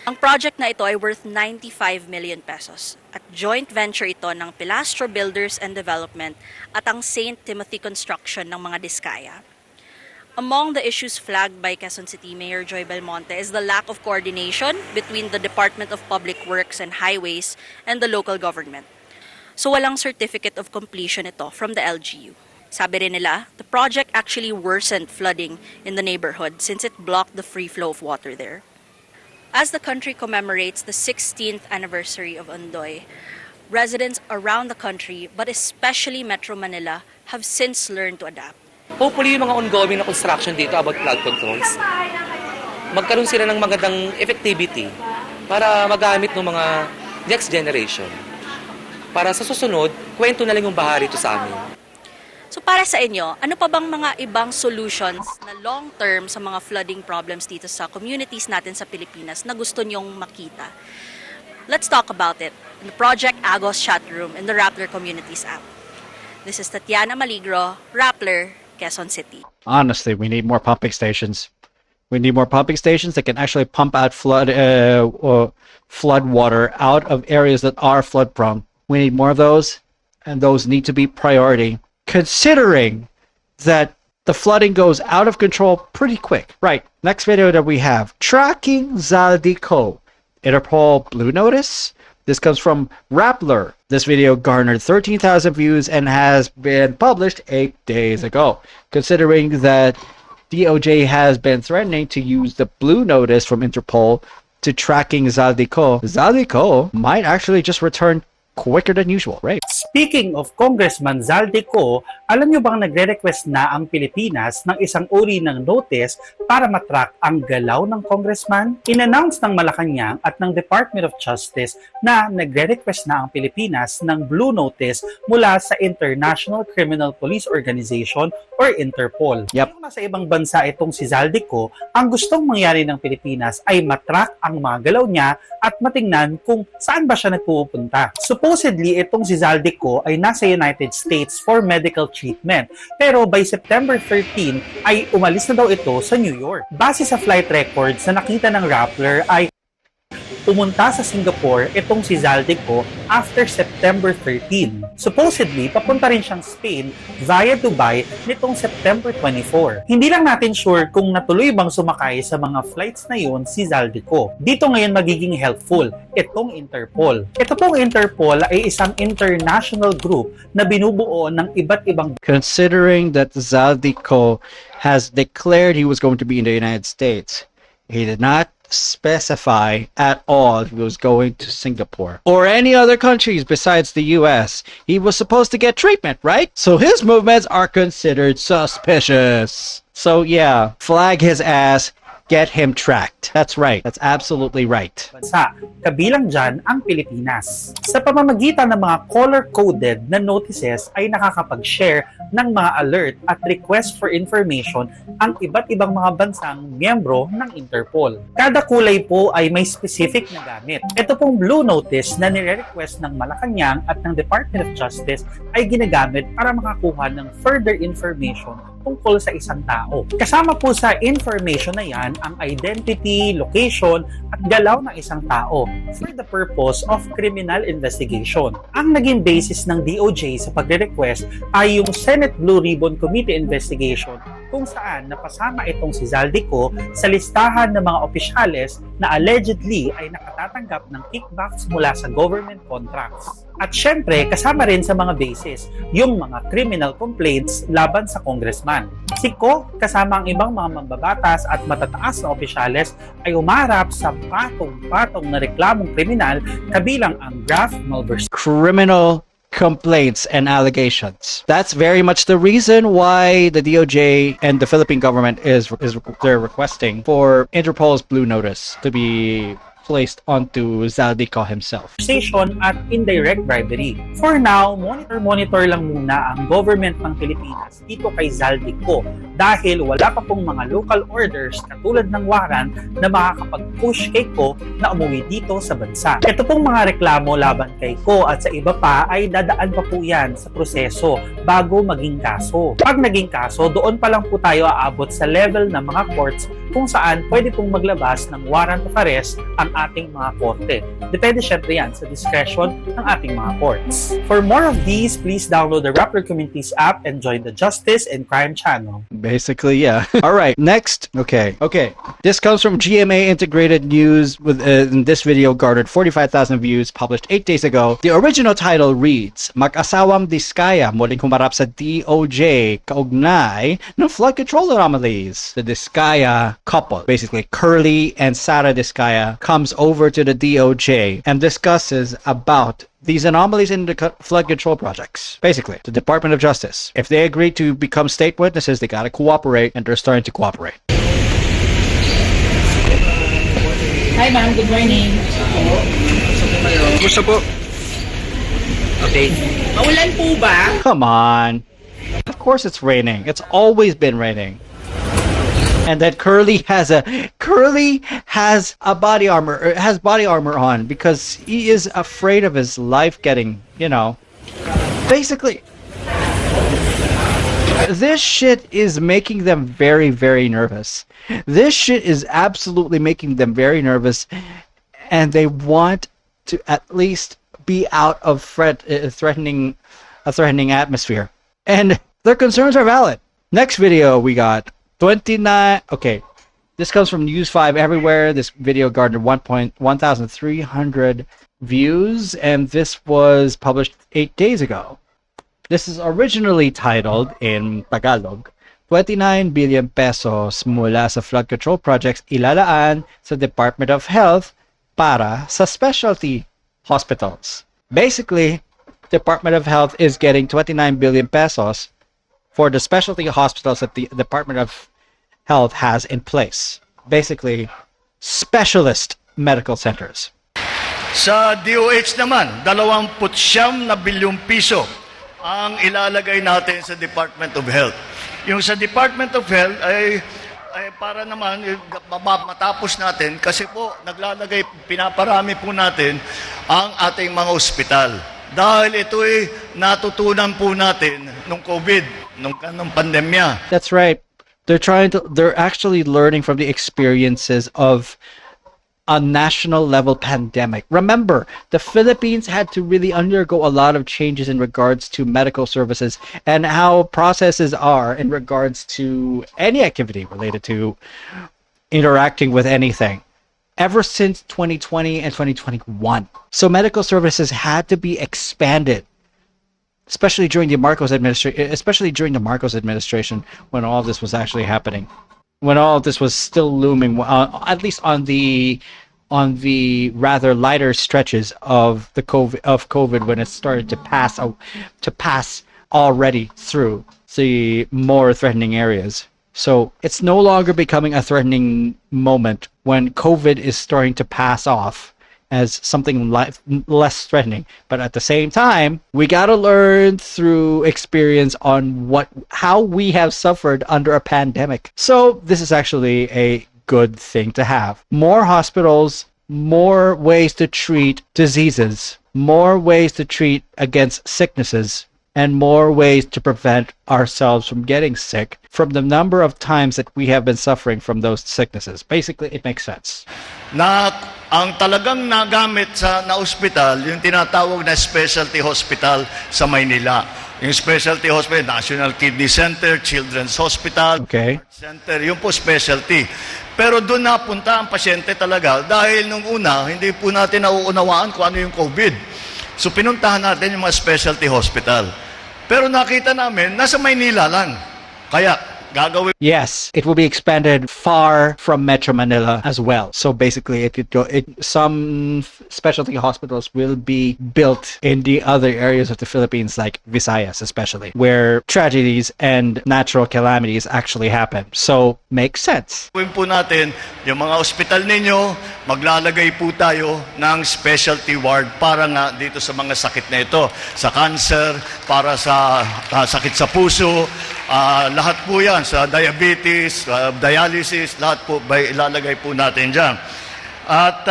Ang project na ito ay worth 95 million pesos at joint venture ito ng Pilastro Builders and Development at ang St. Timothy Construction ng mga Diskaya. Among the issues flagged by Quezon City Mayor Joy Belmonte is the lack of coordination between the Department of Public Works and Highways and the local government. So walang certificate of completion ito from the LGU. Sabi rin nila, the project actually worsened flooding in the neighborhood since it blocked the free flow of water there. As the country commemorates the 16th anniversary of Ondoy, residents around the country, but especially Metro Manila, have since learned to adapt. Hopefully, yung mga ongoing na construction dito about flood controls, magkaroon sila ng magandang effectivity para magamit ng mga next generation. Para sa susunod, kwento na lang yung baha rito sa amin. So para sa inyo, ano pa bang mga ibang solutions na long-term sa mga flooding problems dito sa communities natin sa Pilipinas na gusto nyong makita? Let's talk about it in the Project Agos chat room in the Rappler Communities app. This is Tatiana Maligro, Rappler, Quezon City. Honestly, we need more pumping stations. We need more pumping stations that can actually pump out flood water out of areas that are flood prone. We need more of those, and those need to be priority, considering that the flooding goes out of control pretty quick. Right, next video that we have, tracking Zaldico. Interpol Blue Notice. This comes from Rappler. This video garnered 13,000 views and has been published 8 days ago. Considering that DOJ has been threatening to use the Blue Notice from Interpol to tracking Zaldico, Zaldico might actually just return quicker than usual, right? Speaking of Congressman Zaldico, alam nyo bang nagre-request na ang Pilipinas ng isang uri ng notice para matrack ang galaw ng congressman? In-announce ng Malacanang at ng Department of Justice na nagre-request na ang Pilipinas ng Blue Notice mula sa International Criminal Police Organization or Interpol. Yung nasa ibang bansa itong si Zaldico, ang gustong mangyari ng Pilipinas ay matrack ang mga galaw niya at matingnan kung saan ba siya nagpupunta. Supposedly, itong si Zaldico ay nasa United States for medical treatment. Pero by September 13 ay umalis na daw ito sa New York. Base sa flight records na nakita ng Rappler ay pumunta sa Singapore itong si Zaldico after September 13. Supposedly, papunta rin siyang Spain via Dubai nitong September 24. Hindi lang natin sure kung natuloy bang sumakay sa mga flights na yun si Zaldico. Dito ngayon magiging helpful itong Interpol. Ito pong Interpol ay isang international group na binubuo ng iba't ibang... Considering that Zaldico has declared he was going to be in the United States, he did not specify at all if he was going to Singapore or any other countries besides the US. He was supposed to get treatment, right? So his movements are considered suspicious. So yeah, flag his ass, get him tracked. That's right. That's absolutely right. Bansa, kabilang dyan ang Pilipinas. Sa pamamagitan ng mga color-coded na notices ay nakakapag-share ng mga alert at request for information ang iba't ibang mga bansang miyembro ng Interpol. Kada kulay po ay may specific na gamit. Ito pong Blue Notice na nire-request ng Malacanang at ng Department of Justice ay ginagamit para makakuha ng further information tungkol sa isang tao. Kasama po sa information na yan ang identity, location, at galaw ng isang tao for the purpose of criminal investigation. Ang naging basis ng DOJ sa pagre-request ay yung Senate Blue Ribbon Committee investigation kung saan napasama itong si Zaldico sa listahan ng mga opisyales na allegedly ay nakatatanggap ng kickbacks mula sa government contracts. At syempre, kasama rin sa mga basis yung mga criminal complaints laban sa congressman. Si Ko, kasama ang ibang mga mambabatas at matataas na opisyales ay umarap sa patong-patong na reklamong kriminal kabilang ang graft malversation. Criminal complaints and allegations. That's very much the reason why the DOJ and the Philippine government they're requesting for Interpol's Blue Notice to be placed onto Zaldico himself. At indirect bribery. For now, monitor lang muna ang government ng Pilipinas dito kay Zaldico dahil wala pa pong mga local orders katulad ng warrant na makakapag-push kay Ko na umuwi dito sa bansa. Ito pong mga reklamo laban kay Ko at sa iba pa ay dadaan pa po yan sa proseso bago maging kaso. Pag naging kaso, doon pa lang po tayo aabot sa level ng mga courts kung saan pwede pong maglabas ng warrant of arrest ang ating mga korte. Depende syempre yan sa discretion ng ating mga courts. For more of these, please download the Rappler Communities app and join the Justice and Crime channel. Basically, yeah. All right, next. Okay. This comes from GMA Integrated News. With this video garnered 45,000 views, published 8 days ago. The original title reads, Mag-asawang Diskaya muling humarap sa DOJ kaugnay ng flood control anomalies. The Diskaya couple, basically Curly and Sara Diskaya, comes over to the DOJ and discusses about these anomalies in the flood control projects. Basically, the Department of Justice. If they agree to become state witnesses, they gotta cooperate, and they're starting to cooperate. Hi ma'am, good morning. Kumusta po? Okay. Maulan po ba? Come on. Of course it's raining. It's always been raining. And that Curly has a body armor, has body armor on because he is afraid of his life getting, basically. This shit is making them very, very nervous. This shit is absolutely making them very nervous, and they want to at least be out of a threatening atmosphere. And their concerns are valid. Next video we got 29. Okay, this comes from News 5 Everywhere. This video garnered 1,300 views, and this was published 8 days ago. This is originally titled in Tagalog, 29 billion pesos mula sa flood control projects ilalaan sa Department of Health para sa specialty hospitals. Basically, Department of Health is getting 29 billion pesos for the specialty hospitals that the Department of Health has in place. Basically, specialist medical centers. Sa DOH naman, 29 bilyong piso ang ilalagay natin sa Department of Health. Yung sa Department of Health ay para naman matapos natin kasi po pinaparami po natin ang ating mga ospital. Dahil ito ay natutunan po natin nung COVID, nung pandemya. That's right. They're actually learning from the experiences of a national level pandemic. Remember, the Philippines had to really undergo a lot of changes in regards to medical services and how processes are in regards to any activity related to interacting with anything ever since 2020 and 2021. So medical services had to be expanded, especially during the Marcos administration, when all of this was actually happening. When all of this was still looming, at least on the rather lighter stretches of COVID, when it started to pass already through the more threatening areas. So it's no longer becoming a threatening moment when COVID is starting to pass off as something less threatening. But at the same time, we gotta learn through experience on how we have suffered under a pandemic. So this is actually a good thing to have. More hospitals, more ways to treat diseases, more ways to treat against sicknesses, and more ways to prevent ourselves from getting sick from the number of times that we have been suffering from those sicknesses. Basically, it makes sense. Na ang talagang nagamit na ospital, yung tinatawag na specialty hospital sa Maynila. Yung specialty hospital, National Kidney Center, Children's Hospital, Heart Center, yung po specialty. Pero doon napunta ang pasyente talaga dahil nung una, hindi po natin nauunawaan kung ano yung COVID. So pinuntahan natin yung mga specialty hospital. Pero nakita namin, nasa Maynila lang. Kaya gagawin. Yes, it will be expanded far from Metro Manila as well. So basically, some specialty hospitals will be built in the other areas of the Philippines, like Visayas especially, where tragedies and natural calamities actually happen. So makes sense. Gawin po natin, yung mga ospital ninyo, maglalagay po tayo ng specialty ward para nga dito sa mga sakit na ito. Sa cancer, para sa sakit sa puso, lahat po yan, sa diabetes, dialysis, lahat po ilalagay po natin dyan. At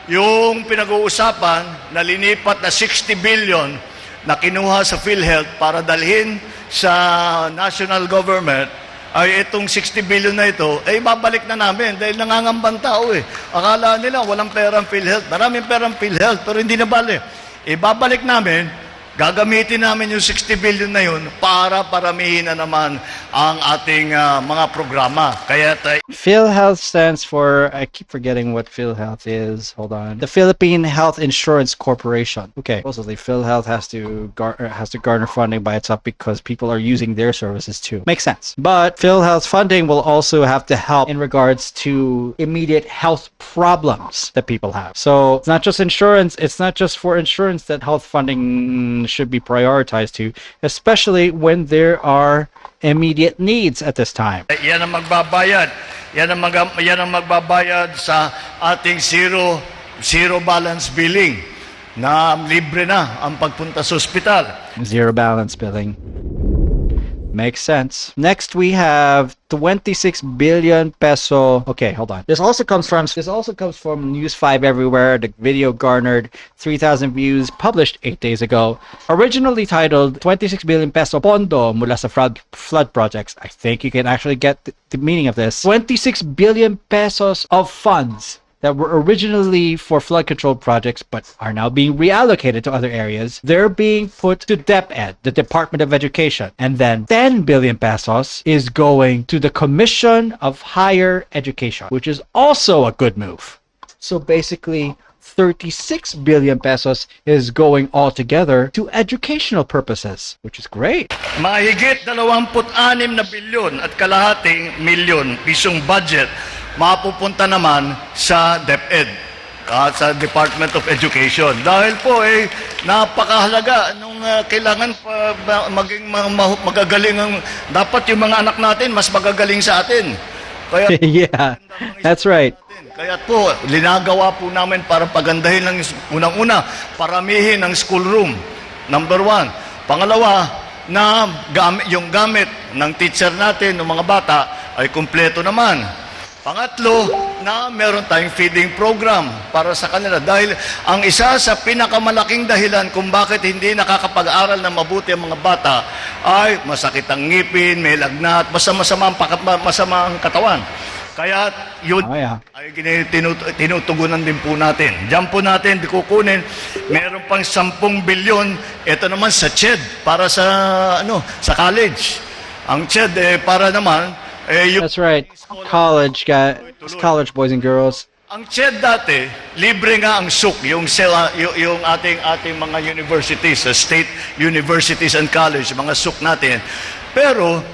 yung pinag-uusapan na linipat na 60 billion na kinuha sa PhilHealth para dalhin sa national government ay itong 60 billion na ito, ay babalik na namin dahil nangangambang tao eh. Akala nila walang perang PhilHealth. Maraming perang PhilHealth pero hindi na bali. Ibabalik namin, gagamitin namin yung 60 billion na yun para paramihin na naman ang ating mga programa. Kaya PhilHealth stands for, I keep forgetting what PhilHealth is. Hold on. The Philippine Health Insurance Corporation. Okay. Supposedly PhilHealth has to garner funding by itself because people are using their services too. Makes sense. But PhilHealth's funding will also have to help in regards to immediate health problems that people have. So it's not just insurance. It's not just for insurance that health funding should be prioritized to, especially when there are immediate needs at this time. Yan ang magbabayad. Yan ang magbabayad sa ating zero balance billing na libre na ang pagpunta sa ospital. Zero balance billing. Makes sense. Next, we have 26 billion peso. Okay, hold on. This also comes from News 5 Everywhere. The video garnered 3,000 views, published 8 days ago. Originally titled 26 billion peso pondo mula sa flood projects. I think you can actually get the meaning of this. 26 billion pesos of funds that were originally for flood control projects but are now being reallocated to other areas. They're being put to DepEd, the Department of Education. And then 10 billion pesos is going to the Commission of Higher Education, which is also a good move. So basically, 36 billion pesos is going altogether to educational purposes, which is great. Mahigit 26 na bilyon at kalahating milyon pisong budget mapupunta naman sa DepEd at sa Department of Education. Dahil po napakahalaga nung kailangan maging magagaling ang dapat yung mga anak natin mas magagaling sa atin. Kaya yeah, that's right. Kaya po linagawa po namin para pagandahin ng unang-una, paramihin ang school room. Number 1. Pangalawa, na yung gamit ng teacher natin ng mga bata ay kumpleto naman. Pangatlo, na meron tayong feeding program para sa kanila. Dahil ang isa sa pinakamalaking dahilan kung bakit hindi nakakapag-aral na mabuti ang mga bata ay masakit ang ngipin, may lagnat, masama ang katawan. Kaya yun ay tinutugunan din po natin. Diyan po natin kukunin, meron pang 10 bilyon, ito naman sa CHED para sa college. Ang CHED para naman that's right. College boys and girls. Ang CHED dati, libre nga ang SUK, yung ating mga universities, state universities and college, mga SUK natin. Pero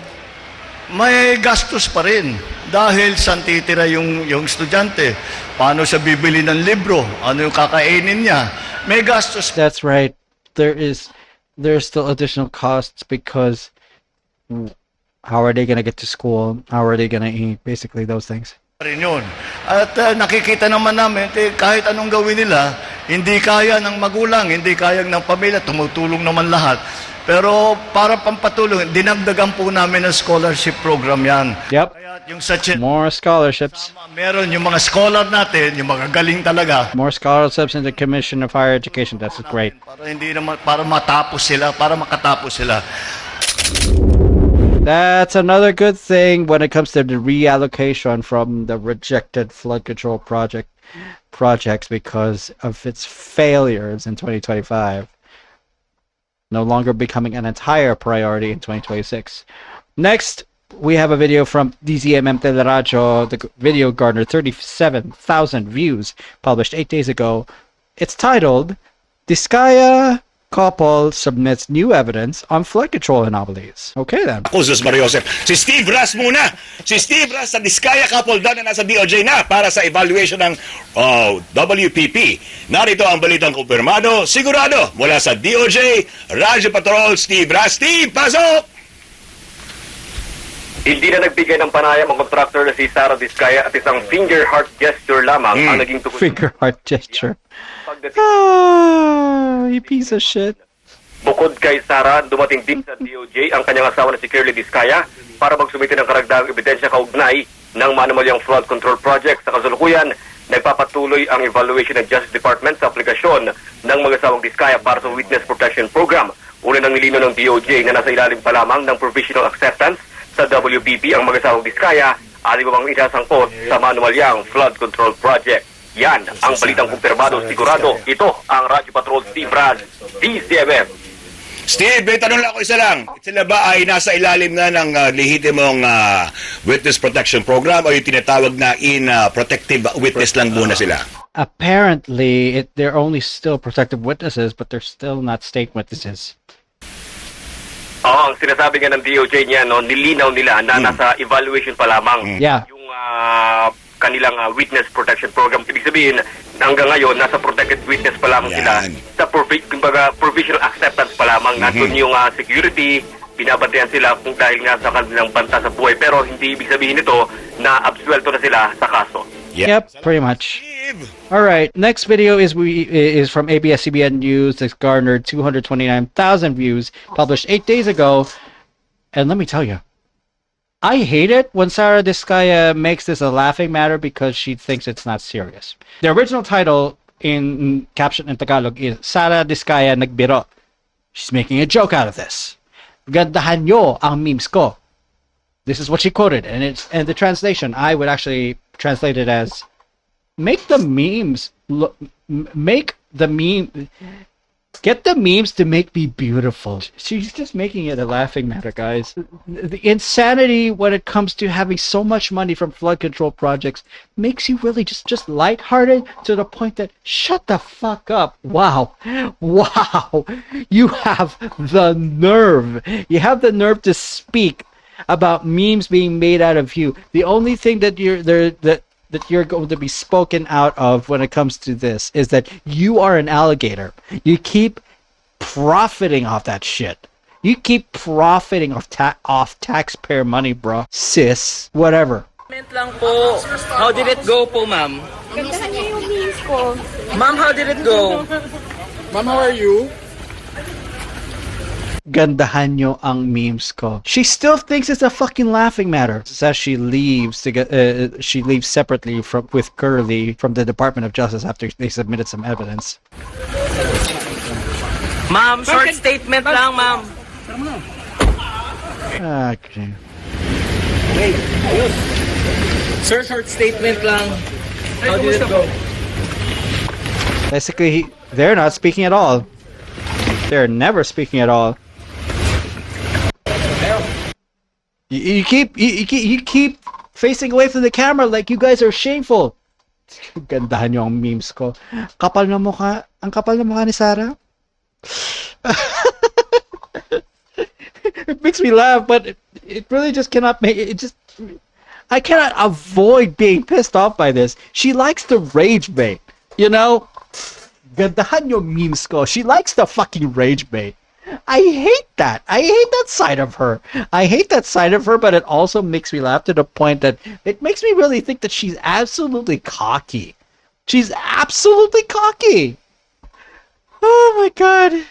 may gastos pa rin dahil saan titira yung estudyante. Paano siya bibili ng libro? Ano yung kakainin niya? May gastos. That's right. There's still additional costs because how are they going to get to school? How are they going to eat? Basically, those things. At nakikita naman namin, kahit anong gawin nila, hindi kaya ng magulang, hindi kaya ng pamilya, tumutulong naman lahat. Pero para pampatulong, dinagdagan po namin ng scholarship program yan. Yep. Kaya yung sa more scholarships. Meron yung mga scholar natin, yung mga galing talaga. More scholarships in the Commission of Higher Education. That's great. Para makatapos sila. That's another good thing when it comes to the reallocation from the rejected flood control projects because of its failures in 2025. No longer becoming an entire priority in 2026. Next, we have a video from DZMM Teleradio. The video garnered 37,000 views, published 8 days ago. It's titled, Diskaya Couple submits new evidence on flood control anomalies. Okay then. Sus Mariosep. Si Steve Ras muna. Si Steve Ras sa Diskaya Couple daw na nasa DOJ na para sa evaluation ng WPP. Narito ang balitang kumpirmado, sigurado, mula sa DOJ, Radyo Patrol, Steve Ras. Steve, pasok! Hindi na nagbigay ng panayam ang contractor na si Sara Diskaya at isang finger heart gesture lamang ang naging tugon. Finger heart gesture. You piece of shit. Bukod kay Sara, dumating din sa DOJ ang kanyang asawa na si Kirly Diskaya para magsumite ng karagdagang ebidensya kaugnay ng manumalyang flood control project. Sa kasalukuyan, nagpapatuloy ang evaluation ng Justice Department sa aplikasyon ng mag-asawang Diskaya para sa Witness Protection Program. Una nang nilino ng DOJ na nasa ilalim pa lamang ng provisional acceptance sa WPP ang mag-asawang Diskaya at iba pang isasangkot sa manumalyang flood control project. Yan ang balitang kumpirmado, sigurado. Ito ang Radyo Patrol Steve Raz, DZMM. Steve, may tanong lang ako isa lang. Sila ba ay nasa ilalim na ng lehitimong witness protection program o yung tinatawag na protective witness lang muna sila? Apparently, they're only still protective witnesses, but they're still not state witnesses. Oo, ang sinasabi nga ng DOJ niya, no, nilinaw nila na nasa evaluation pa lamang Yeah. yung kanilang witness protection program. Ibig sabihin, hanggang ngayon, nasa protected witness pa lamang sila. Sa provisional acceptance pa lamang. Nandun yung security, binabantayan sila kung dahil nga sa kanilang banta sa buhay. Pero hindi ibig sabihin nito na absuelto na sila sa kaso. Yep, pretty much. All right, next video is from ABS-CBN News. It's garnered 229,000 views, published 8 days ago. And let me tell you, I hate it when Sara Diskaya makes this a laughing matter because she thinks it's not serious. The original title in caption in Tagalog is Sara Diskaya nagbiro. She's making a joke out of this. Gandahan nyo ang memes ko. This is what she quoted, and the translation I would actually translate it as make the memes look, make the meme, get the memes to make me beautiful. She's just making it a laughing matter, guys. The insanity when it comes to having so much money from flood control projects makes you really just lighthearted to the point that shut the fuck up. Wow. You have the nerve. You have the nerve to speak about memes being made out of you. The only thing that you're going to be spoken out of when it comes to this is that you are an alligator. You keep profiting off that shit. You keep profiting off taxpayer money, bro. Sis, whatever. Lang po. How did it go po, ma'am? Gandahan niyo yung memes ko. Ma'am, how did it go? Ma'am, how are you? Gandahan nyo ang memes ko. She still thinks it's a fucking laughing matter. Says she leaves she leaves separately with Curly from the Department of Justice after they submitted some evidence. Ma'am, short statement lang, ma'am. Okay. Wait, ayos. Sir, short statement lang. How did it go? Basically, they're not speaking at all. They're never speaking at all. You keep facing away from the camera like you guys are shameful. Gandahan nyo ang memes ko. Kapal na mukha. Ang kapal na mukha ni Sara. It makes me laugh, but it really just cannot make it. Just I cannot avoid being pissed off by this. She likes to rage bait, you know. Gandahan nyo memes ko. She likes to fucking rage bait. I hate that. I hate that side of her. I hate that side of her, but it also makes me laugh to the point that it makes me really think that she's absolutely cocky. She's absolutely cocky. Oh my god.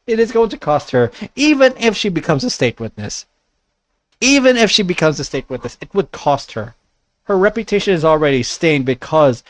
It is going to cost her, even if she becomes a state witness. Even if she becomes a state witness, it would cost her. Her reputation is already stained because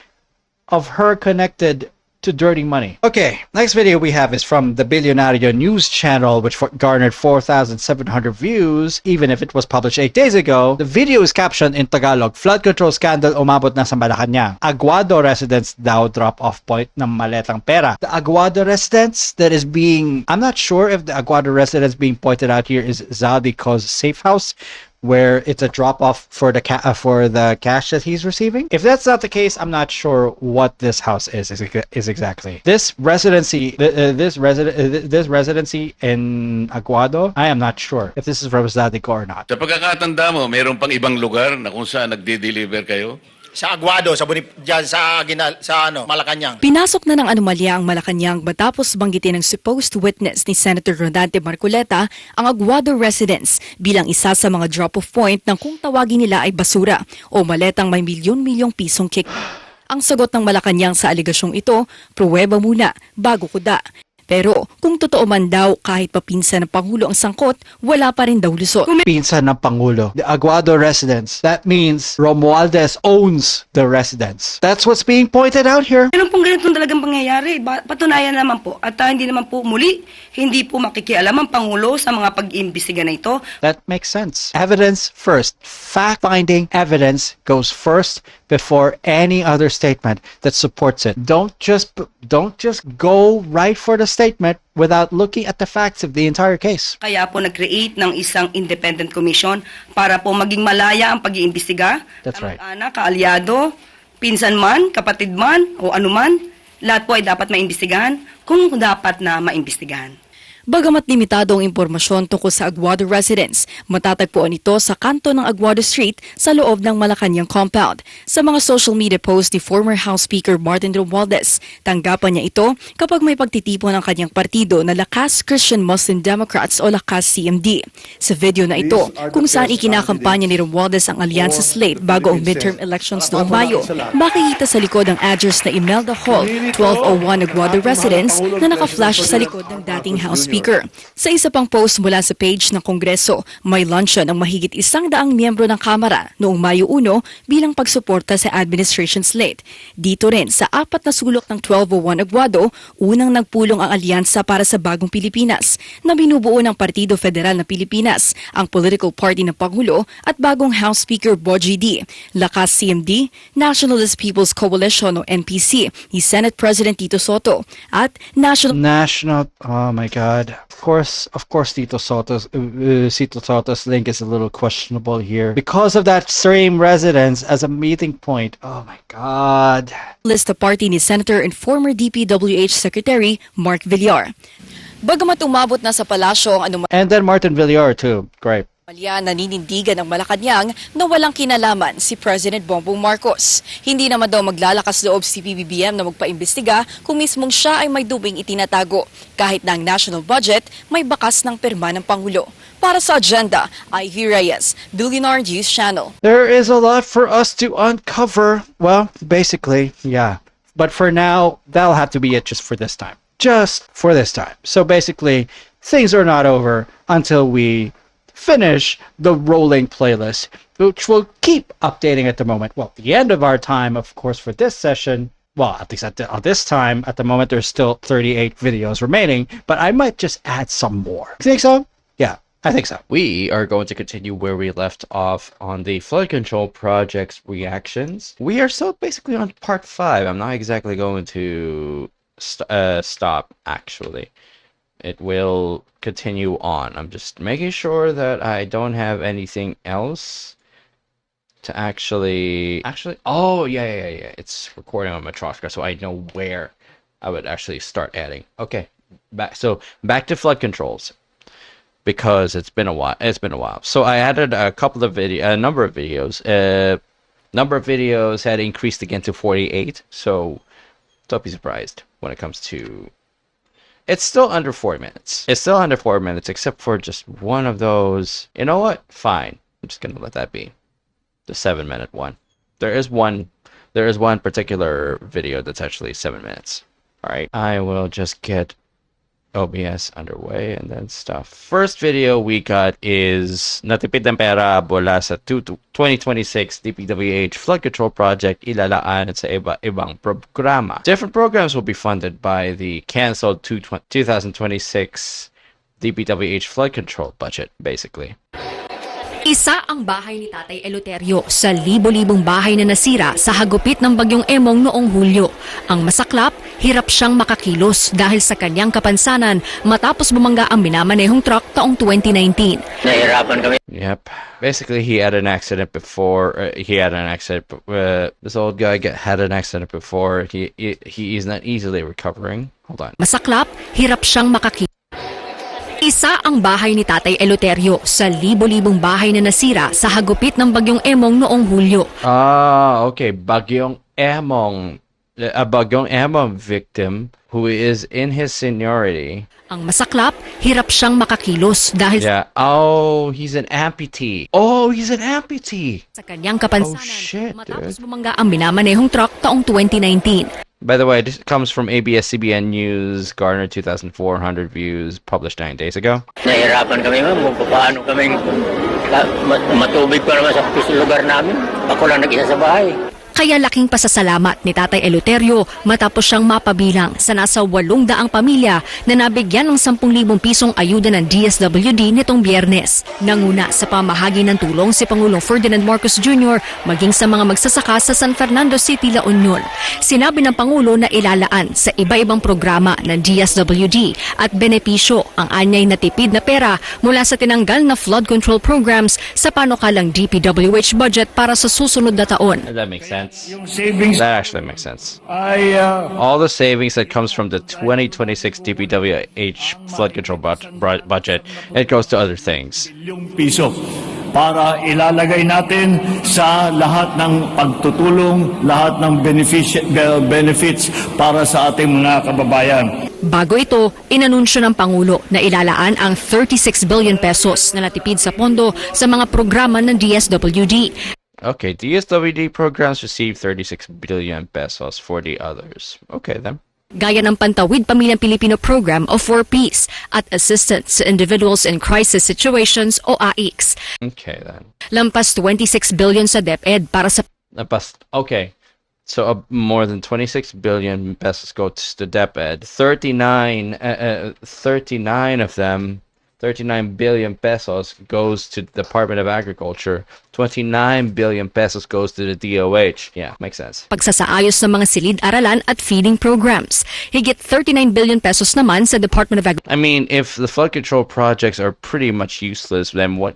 of her connected to dirty money. Okay, next video we have is from the Billionario News channel, which garnered 4,700 views, even if it was published 8 days ago. The video is captioned in Tagalog, Flood control scandal umabot na sa Malacanang. Aguado residents daw drop-off point ng maletang pera. The Aguado residents that is being... I'm not sure if the Aguado residents being pointed out here is Zaldico's safe house, where it's a drop-off for the cash that he's receiving. If that's not the case, I'm not sure what this house is exactly. This residency, this residency in Aguado, I am not sure if this is from Zaldico or not. Sa pagkakatanda mo, mayroon pang ibang lugar na kung saan nagde-deliver kayo? Sa Aguado, sa Malacanang. Pinasok na ng anomalya ang Malacanang matapos banggitin ng supposed witness ni Senator Rodante Marcoleta ang Aguado residence bilang isa sa mga drop-off point ng kung tawagin nila ay basura o maletang may milyon-milyong pisong kick. Ang sagot ng Malacanang sa aligasyong ito, pruweba muna bago kuda. Pero kung totoo man daw kahit papinsan ng Pangulo ang sangkot, wala pa rin daw lusot. Pinsan ng Pangulo. The Aguado residence. That means Romualdez owns the residence. That's what's being pointed out here. Meron pong ganitong talagang pangyayari. Patunayan naman po. At hindi naman po muli, hindi po makikialam ang Pangulo sa mga pag-iimbestiga na ito. That makes sense. Evidence first. Fact-finding evidence goes first before any other statement that supports it. Don't just go right for the statement without looking at the facts of the entire case. Kaya po nag-create ng isang independent commission para po maging malaya ang pag-iimbestiga. That's right. Anak, kaalyado, pinsan man, kapatid man, o anuman, lahat po ay dapat maimbestigahan kung dapat na maimbestigahan. Bagamat limitado ang impormasyon tungkol sa Aguado residence, matatagpuan ito sa kanto ng Aguado Street sa loob ng Malacanang compound. Sa mga social media post ni former House Speaker Martin Romualdez, tanggapan niya ito kapag may pagtitipon ng kanyang partido na Lakas Christian Muslim Democrats o Lakas CMD. Sa video na ito, kung saan ikinakampanya ni Romualdez ang alyansa slate bago ang midterm elections noong Mayo, makikita sa likod ang address na Imelda Hall, 1201 Aguado residence na naka-flash sa likod ng dating House Speaker. Sa isa pang post mula sa page ng Kongreso, may luncheon ang mahigit 100 miyembro ng Kamara noong Mayo 1 bilang pagsuporta sa administration slate. Dito rin sa 4 na sulok ng 1201 Aguado, unang nagpulong ang alyansa para sa Bagong Pilipinas na binubuo ng Partido Federal na Pilipinas, ang political party ng Pangulo at bagong House Speaker Bogie D, Lakas CMD, Nationalist People's Coalition o NPC ni Senate President Tito Soto at National Oh my God. Of course, Tito Soto's link is a little questionable here because of that same residence as a meeting point. Oh my God. List the party ni Senator and former DPWH Secretary Mark Villar. Bagamat umabot na sa palasyo ang anomalya. And then Martin Villar too. Great. Naninindigan ng Malacanang na walang kinalaman si President Bongbong Marcos. Hindi naman daw maglalakas loob si PBBM na magpaimbestiga kung mismong siya ay may dubing itinatago. Kahit na ang national budget, may bakas ng pirma ng Pangulo. Para sa agenda, Ivy Reyes, Billionaire News Channel. There is a lot for us to uncover. Well, basically, yeah. But for now, that'll have to be it just for this time. Just for this time. So basically, things are not over until we finish the rolling playlist, which we'll keep updating at the moment. Well, the end of our time, of course, for this session, well, at least at this time, at the moment, there's still 38 videos remaining, but I might just add some more. You think so? Yeah, I think so. We are going to continue where we left off on the flood control project's reactions. We are still basically on part 5. I'm not exactly going to stop, actually. It will continue on. I'm just making sure that I don't have anything else to actually oh yeah, it's recording on Matroshka, so I know where I would actually start adding. Okay, back to flood controls, because it's been a while. So I added a number of videos. Number of videos had increased again to 48, so don't be surprised when it comes to. It's still under 4 minutes. It's still under 4 minutes, except for just one of those. You know what? Fine. I'm just gonna let that be. The 7-minute one. There is one particular video that's actually 7 minutes. Alright. I will just get OBS underway and then stuff. First video we got is Natipid ng pera mula sa 2026 DPWH Flood Control Project ilalaan sa iba-ibang programa. Different programs will be funded by the canceled 2026 DPWH Flood Control budget, basically. Isa ang bahay ni Tatay Eleuterio sa libo-libong bahay na nasira sa hagupit ng bagyong Emong noong Hulyo. Ang masaklap, hirap siyang makakilos dahil sa kanyang kapansanan matapos bumangga ang minamanehong truck taong 2019. Nahirapan kami. Yep. Basically, he had an accident before. This old guy had an accident before. He is not easily recovering. Hold on. Masaklap, hirap siyang makakilos. Isa ang bahay ni Tatay Eleuterio sa libo-libong bahay na nasira sa hagupit ng bagyong Emong noong Hulyo. Okay. Bagyong Emong. A Bagyong Emong victim who is in his seniority. Ang masaklap, hirap siyang makakilos dahil he's an amputee. Sa kanyang kapansanan matapos bumangga ang minamanehong truck taong 2019. By the way, this comes from ABS-CBN News, garnered 2,400 views, published 9 days ago. Nahirapan kami ma'am, paano kami matubig pa naman sa lugar namin. Ako lang nag-isa sa bahay. Kaya laking pasasalamat ni Tatay Eleuterio matapos siyang mapabilang sa nasa 800 pamilya na nabigyan ng 10,000 pisong ayuda ng DSWD nitong Biyernes. Nanguna sa pamahagi ng tulong si Pangulong Ferdinand Marcos Jr. maging sa mga magsasaka sa San Fernando City, La Union. Sinabi ng Pangulo na ilalaan sa iba-ibang programa ng DSWD at benepisyo ang anyay na tipid na pera mula sa tinanggal na flood control programs sa panukalang DPWH budget para sa susunod na taon. That makes sense. Savings That actually makes sense. ay All the savings that comes from the 2026 DPWH flood control budget, it goes to other things. piso para ilalagay natin sa lahat ng pagtutulong, lahat ng benefits para sa ating mga kababayan. Bago ito, inanunsyo ng Pangulo na ilalaan ang 36 billion pesos na natipid sa pondo sa mga programa ng DSWD. Okay, DSWD programs receive 36 billion pesos for the others. Okay then. Gaya ng Pantawid Pamilyang Pilipino Program o 4Ps at Assistance to Individuals in Crisis Situations o AICS. Okay then. Lampas 26 billion sa DepEd para sa Okay. So more than 26 billion pesos goes to DepEd. 39 of them, 39 billion pesos goes to the Department of Agriculture. 29 billion pesos goes to the DOH. Yeah, makes sense. pagsasaayos ng mga silid-aralan at feeding programs. Higit 39 billion pesos naman sa Department of Agriculture. I mean, if the flood control projects are pretty much useless, then what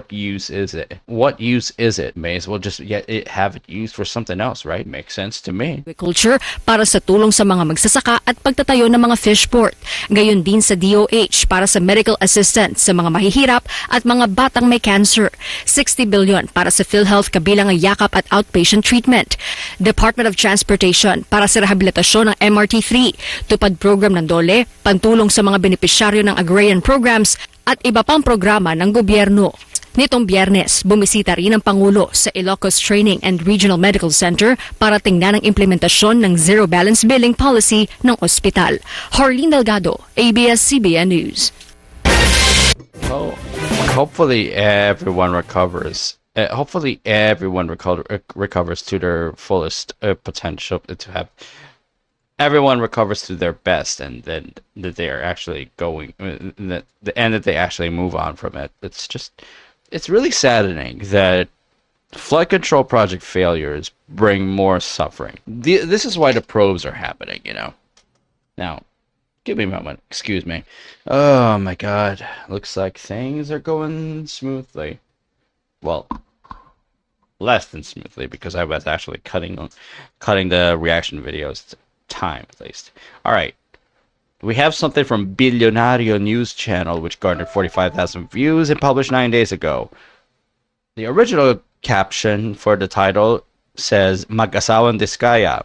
use is it? What use is it? May as well just have it used for something else, right? Makes sense to me. Agriculture para sa tulong sa mga magsasaka at pagtatayo ng mga fish port. Gayon din sa DOH para sa medical assistance sa mga mahihirap at mga batang may cancer. 60 billion para sa PhilHealth kabilang ang yakap at outpatient treatment. Department of Transportation para sa rehabilitasyon ng MRT3. Tupad program ng DOLE, pantulong sa mga benepisyaryo ng agrarian programs at iba pang programa ng gobyerno. Nitong Biyernes, bumisita rin ang Pangulo sa Ilocos Training and Regional Medical Center para tingnan ang implementasyon ng zero balance billing policy ng ospital. Harleen Delgado, ABS-CBN News. Oh, hopefully everyone recovers. Hopefully everyone recovers to their fullest potential, to have everyone recovers to their best, and then that they are actually going, and that they actually move on from it. It's really saddening that flood control project failures bring more suffering. This is why the probes are happening, you know. Now, give me a moment. Excuse me. Oh my God. Looks like things are going smoothly. Well, less than smoothly, because I was actually cutting the reaction videos time, at least. All right, we have something from Bilyonario News Channel, which garnered 45,000 views and published 9 days ago. The original caption for the title says, Mag-asawang Diskaya,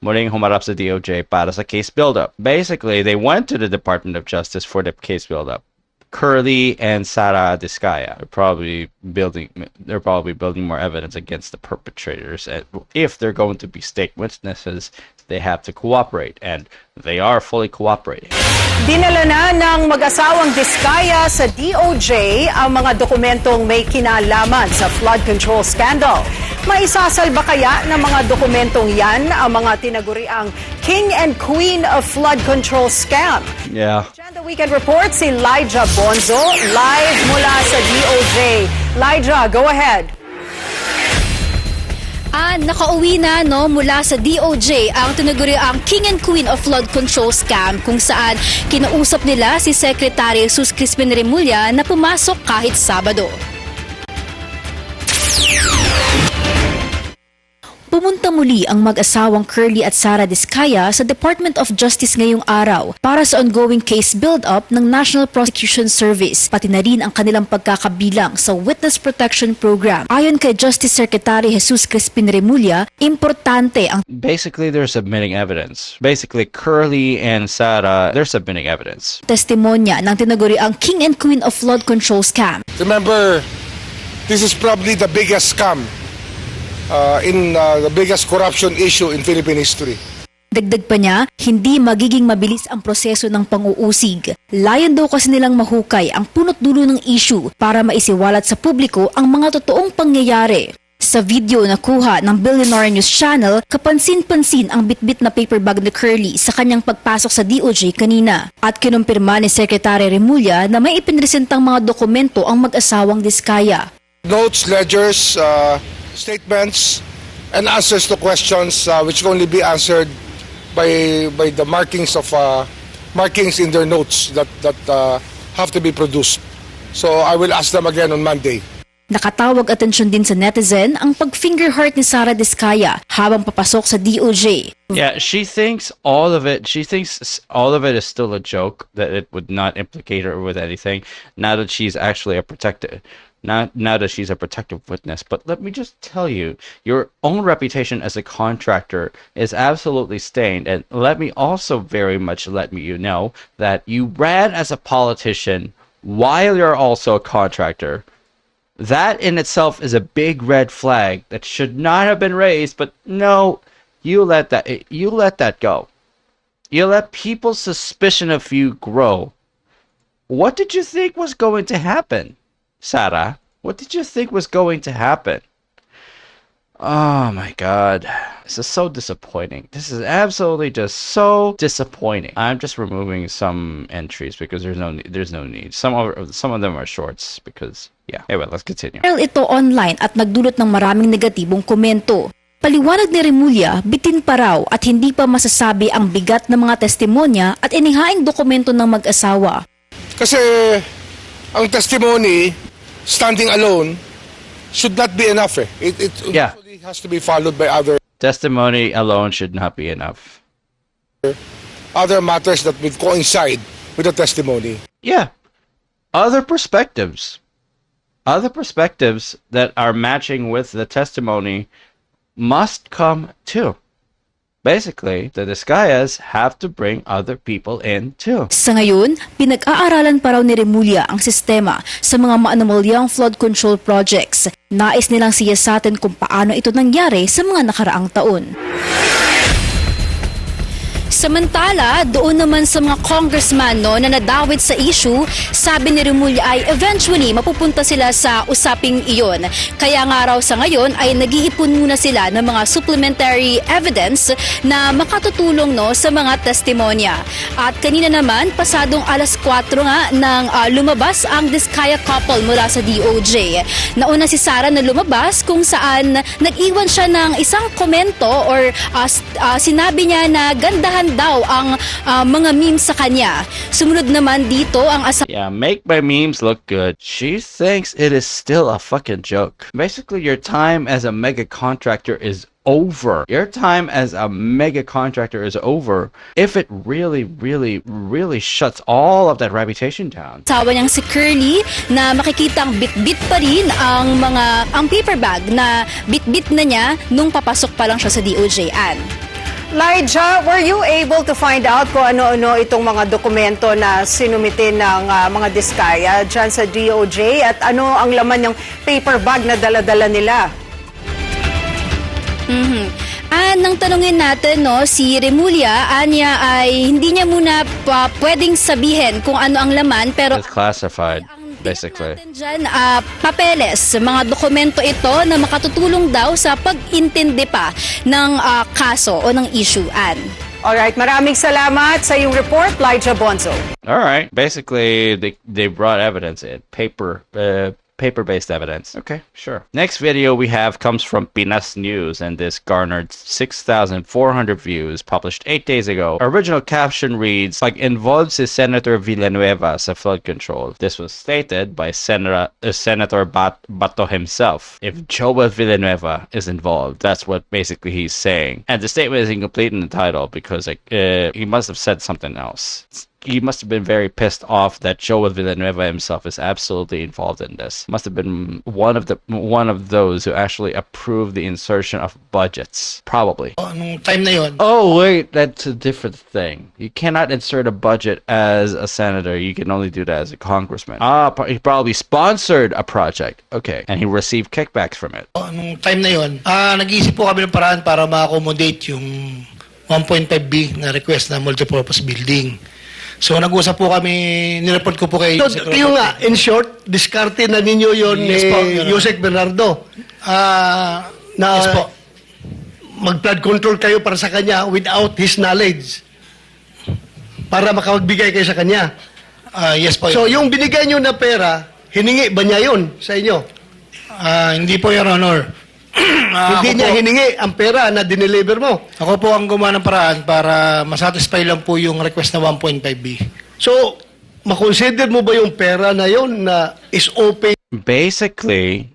muling humarap sa DOJ para sa case buildup. Basically, they went to the Department of Justice for the case buildup. Curly and Sara Diskaya are probably building more evidence against the perpetrators. And if they're going to be state witnesses, they have to cooperate, and they are fully cooperating. Dinala na ng mag-asawang Diskaya sa DOJ ang mga dokumentong may kinalaman sa flood control scandal. Maisasalba kaya ng mga dokumentong yan ang mga tinaguriang King and Queen of Flood Control Scam? Yeah. Agenda Weekend Report, si Lyja Bonzo, live mula sa DOJ. Lyja, go ahead. Nakauwi na mula sa DOJ ang tinaguriang King and Queen of Flood Control Scam, kung saan kinausap nila si Secretary Jesus Crispin Remulla na pumasok kahit Sabado. Pumunta muli ang mag-asawang Curly at Sara Diskaya sa Department of Justice ngayong araw para sa ongoing case build-up ng National Prosecution Service, pati na rin ang kanilang pagkakabilang sa Witness Protection Program. Ayon kay Justice Secretary Jesus Crispin Remulla, importante ang... Basically, they're submitting evidence. Basically, Curly and Sara, they're submitting evidence. Testimonya ng tinaguriang King and Queen of Flood Control Scam. Remember, this is probably the biggest scam in the biggest corruption issue in Philippine history. Dagdag pa niya, hindi magiging mabilis ang proseso ng pang-uusig. Layan daw kasi nilang mahukay ang punot dulo ng issue para maisiwalat sa publiko ang mga totoong pangyayari. Sa video na kuha ng Billionaire News Channel, kapansin-pansin ang bitbit na paper bag ni Curly sa kanyang pagpasok sa DOJ kanina. At kinumpirma ni Secretary Remulla na may ipinresentang mga dokumento ang mag-asawang Diskaya. Notes, ledgers, statements, and answers to questions which can only be answered by the markings in their notes that have to be produced. So I will ask them again on Monday. Nakatawag atensyon din sa netizen ang pag-finger heart ni Sara Diskaya habang papasok sa DOJ. Yeah, she thinks all of it is still a joke, that it would not implicate her with anything, now that she's actually now that she's a protective witness. But let me just tell you, your own reputation as a contractor is absolutely stained. And let me also very much let you know that you ran as a politician while you're also a contractor. That in itself is a big red flag that should not have been raised, but no, you let that go. You let people's suspicion of you grow. What did you think was going to happen, Sara? What did you think was going to happen? Oh my God. This is so disappointing. This is absolutely just so disappointing. I'm just removing some entries because there's no need. Some of them are shorts because yeah. Anyway, let's continue. Ito online at nagdulot ng maraming negatibong komento. Paliwanag ni Remulla, bitin pa raw at hindi pa masasabi ang bigat ng mga testimonya at inihaing dokumento ng mag-asawa. Kasi ang testimony standing alone should not be enough. It usually has to be followed by other testimony alone should not be enough. Other matters that will coincide with the testimony. Yeah. Other perspectives that are matching with the testimony must come too. Basically, the Diskayas have to bring other people in too. Sa ngayon, pinag-aaralan pa raw ni Remulla ang sistema sa mga maanomalyang flood control projects. Nais nilang siyasatin kung paano ito nangyari sa mga nakaraang taon. Samantala, doon naman sa mga congressman na nadawit sa issue, sabi ni Remulla ay eventually mapupunta sila sa usaping iyon. Kaya nga raw sa ngayon ay nag-iipon muna sila ng mga supplementary evidence na makatutulong sa mga testimonya. At kanina naman, pasadong 4:00 nga nang lumabas ang Diskaya couple mula sa DOJ. Nauna si Sara na lumabas kung saan nag-iwan siya ng isang komento or sinabi niya na gandahan daw ang mga memes sa kanya. Sumunod naman dito ang Yeah, make my memes look good. She thinks it is still a fucking joke. Basically, your time as a mega contractor is over. Your time as a mega contractor is over if it really shuts all of that reputation down. Asawa niyang si Curly na makikitang bit-bit pa rin ang paper bag na bit-bit na niya nung papasok pa lang siya sa DOJ. Lyja, were you able to find out kung ano-ano itong mga dokumento na sinumitin ng mga Diskaya dyan sa DOJ at ano ang laman ng paper bag na dala-dala nila? Nang tanungin natin si Remulla, anya ay hindi niya muna pwedeng sabihin kung ano ang laman pero it's classified. Basically. Diyan, papeles, mga dokumento ito na makatutulong daw sa pag-intindi pa ng kaso o ng issue. Alright, maraming salamat sa iyong report, Lyja Bonzo. Alright, basically they brought evidence in, paper-based evidence. Okay, sure. Next video we have comes from Pinas News, and this garnered 6,400 views, published 8 days ago. Original caption reads, "Pag-involved si Senator Villanueva sa flood control." This was stated by Senator Bato himself. If Joel Villanueva is involved, that's what basically he's saying. And the statement is incomplete in the title because he must have said something else. he must have been very pissed off that Joel Villanueva himself is absolutely involved in this. Must have been one of those who actually approved the insertion of budgets. Probably. Anong time na yun? Oh wait, that's a different thing. You cannot insert a budget as a senator. You can only do that as a congressman. He probably sponsored a project. Okay, and he received kickbacks from it. Anong time na yun? Nag-iisip po kami ng paraan para ma-accommodate yung 1.5B na request na multipurpose building. So nag-usap po kami, nireport ko po kay... So, yung nga, in short, diskarte na ninyo yun Yes ni po, Yusek Bernardo. Yes po. Mag-flood control kayo para sa kanya without his knowledge. Para makapagbigay kayo sa kanya. Yes po. So, yung binigay nyo na pera, hiningi ba niya yun sa inyo? Hindi po, Your Honor. Hindi niya hiningi ang pera na dineliver mo. Ako po ang gumawa ng paraan para masatisfy lang po yung request na 1.5B. So, makonsider mo ba yung pera na yun na is open? Basically,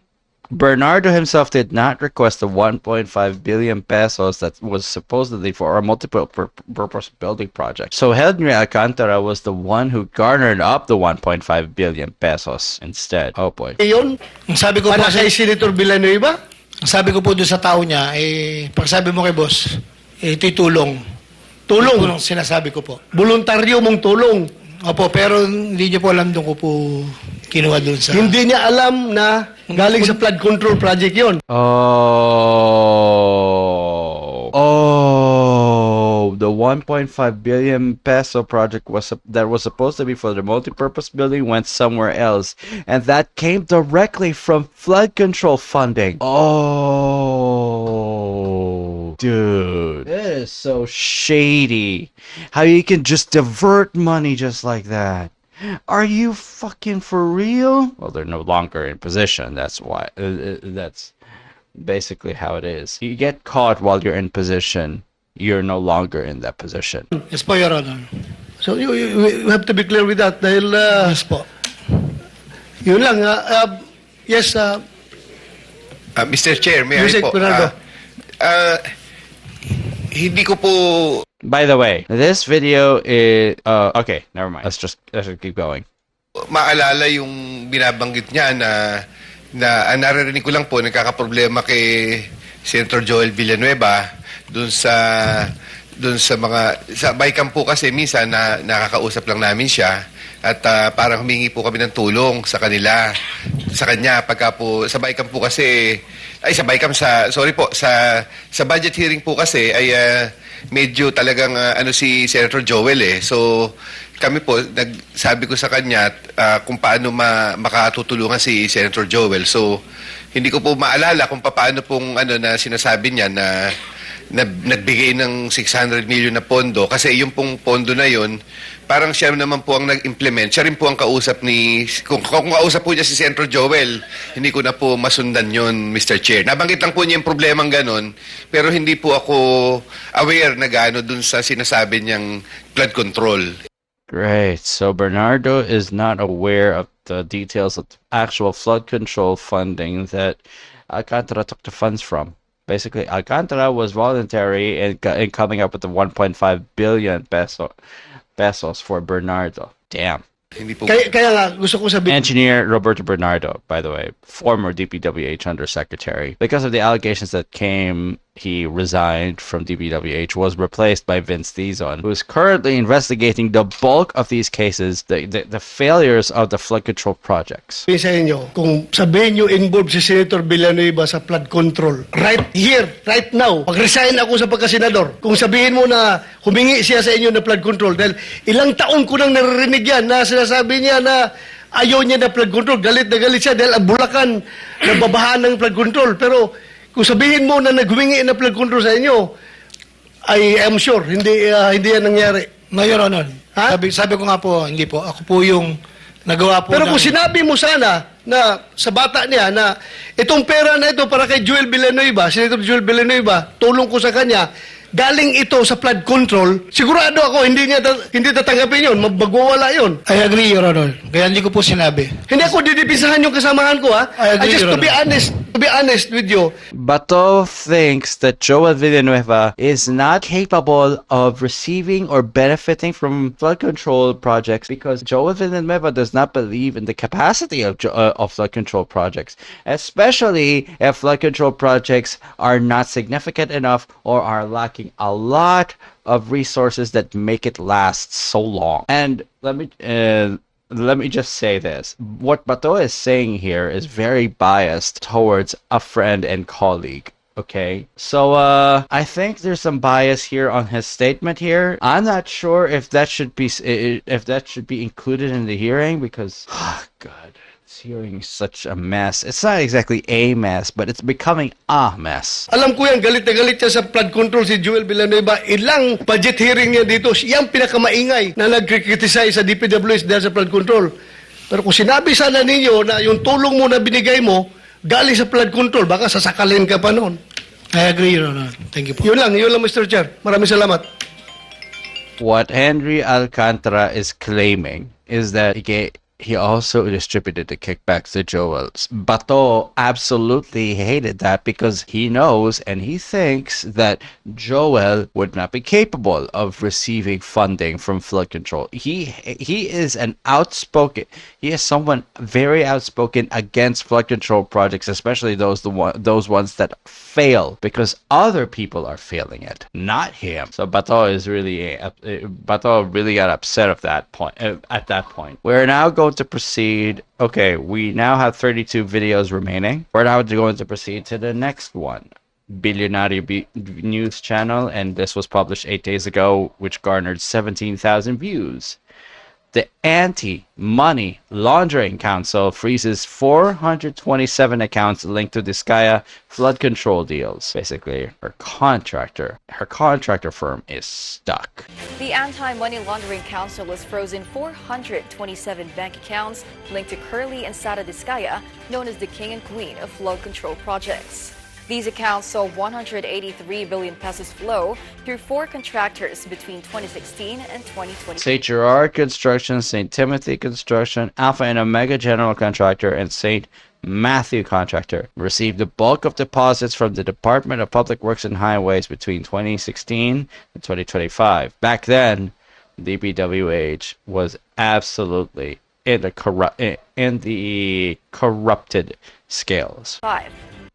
Bernardo himself did not request the 1.5 billion pesos that was supposedly for a multiple purpose building project. So Henry Alcantara was the one who garnered up the 1.5 billion pesos instead. Oh boy. Yun, sabi ko para po kay Senator Villanueva? Sabi ko po doon sa tao niya, pag sabi mo kay boss, ito'y tulong. Tulong, sinasabi ko po. Voluntaryo mong tulong. Opo, pero hindi niyo po alam doon ko po kinuha doon sa... Hindi niya alam na galing sa flood control project yon. The 1.5 billion peso project that was supposed to be for the multipurpose building went somewhere else, and that came directly from flood control funding. Oh, dude, it is so shady. How you can just divert money just like that. Are you fucking for real? Well, they're no longer in position. That's why. That's basically how it is. You get caught while you're in position. You're no longer in that position. Yes po, Your Honor. So you have to be clear with that dahil yes po. Yun lang. Yes, Mr. Chair, may I po? Hindi ko po... By the way, this video is... okay, never mind. Let's just keep going. Maalala yung binabanggit niya na naririnig ko lang po, nagkakaproblema kay Senator Joel Villanueva doon sa Baykam po kasi minsan nakakausap lang namin siya at parang humingi po kami ng tulong sa kanya pagka po sa Baykam po kasi sa budget hearing po kasi ay medyo talagang si Senator Joel so kami po sabi ko sa kanya kung paano makatutulungan si Senator Joel. So hindi ko po maalala kung paano pong na sinasabi niya na nagbigay ng 600 million na pondo kasi yung pong pondo na yon parang siya naman po ang nag-implement. Siya rin po ang kausap kung kausap po niya si Senator Joel, hindi ko na po masundan yon, Mr. Chair. Nabanggit lang po niya yung problemang ganon, pero hindi po ako aware na gaano dun sa sinasabi niyang flood control. Great. So Bernardo is not aware of the details of the actual flood control funding that Alcantara took the funds from. Basically, Alcantara was voluntary in coming up with the 1.5 billion pesos for Bernardo. Damn. Kaya nga, gusto ko sabihin... Engineer Roberto Bernardo, by the way, former DPWH Undersecretary. Because of the allegations that came, he resigned from DPWH, was replaced by Vince Dizon, who is currently investigating the bulk of these cases, the failures of the flood control projects. Sa inyo, kung sabihin nyo involved si Senator Villanueva sa flood control, right here, right now, pag-resign ako sa pagkasenador, kung sabihin mo na humingi siya sa inyo na flood control, dahil ilang taon ko nang naririnig yan na sinasabi niya na ayaw niya na flood control, galit na galit siya dahil ang Bulacan nababahaan ng flood control. Pero kung sabihin mo na naghumingi na flood control sa inyo, I am sure, hindi yan nangyari. No, Your Honor. Sabi ko nga po, hindi po. Ako po yung nagawa po. Pero kung sinabi mo sana na sa bata niya na itong pera na ito para kay Joel Villanueva, Senator Joel Villanueva, tulong ko sa kanya, galing ito sa flood control, sigurado ako hindi tatanggapin yun, magwawala yun. I agree, Your Honor. Kaya hindi ko po sinabi. Hindi ako didipisahan yung kasamahan ko, ha? I agree, just Your to be Honor. honest, To be honest with you, Bato thinks that Joel Villanueva is not capable of receiving or benefiting from flood control projects because Joel Villanueva does not believe in the capacity of flood control projects, especially if flood control projects are not significant enough or are lacking a lot of resources that make it last so long. And let me just say this. What Bato is saying here is very biased towards a friend and colleague. Okay, so I think there's some bias here on his statement here. I'm not sure if that should be included in the hearing because, oh God, this hearing is such a mess. It's not exactly a mess, but it's becoming a mess. alam ko yan, galit na galit siya sa flood control si Joel Villanueva. Ilang budget hearing niya dito, siyang pinakamaingay na nagkriticize sa DPWH dahil sa flood control. Pero kung sinabi sana ninyo na yung tulong mo na binigay mo, galing sa flood control, baka sasakalin ka pa noon. I agree, Your Honor. Thank you po. Yun lang, Mr. Chair. Maraming salamat. What Henry Alcantara is claiming is that he also distributed the kickbacks to Joel. Bato absolutely hated that because he knows and he thinks that Joel would not be capable of receiving funding from flood control. He is someone very outspoken against flood control projects, especially those ones that fail because other people are failing it, not him. So Bato really got upset at that point. We're now going to proceed. Okay, we now have 32 videos remaining. We're now going to proceed to the next one. Billionaire News channel, and this was published 8 days ago, which garnered 17,000 views. The Anti-Money Laundering Council freezes 427 accounts linked to Diskaya flood control deals. Basically, her contractor firm is stuck. The Anti-Money Laundering Council has frozen 427 bank accounts linked to Curly and Sara Diskaya, known as the king and queen of flood control projects. These accounts saw 183 billion pesos flow through 4 contractors between 2016 and 2020. St. Gerard Construction, St. Timothy Construction, Alpha and Omega General Contractor, and St. Matthew Contractor received the bulk of deposits from the Department of Public Works and Highways between 2016 and 2025. Back then, DPWH was absolutely in the corrupted scales. 5.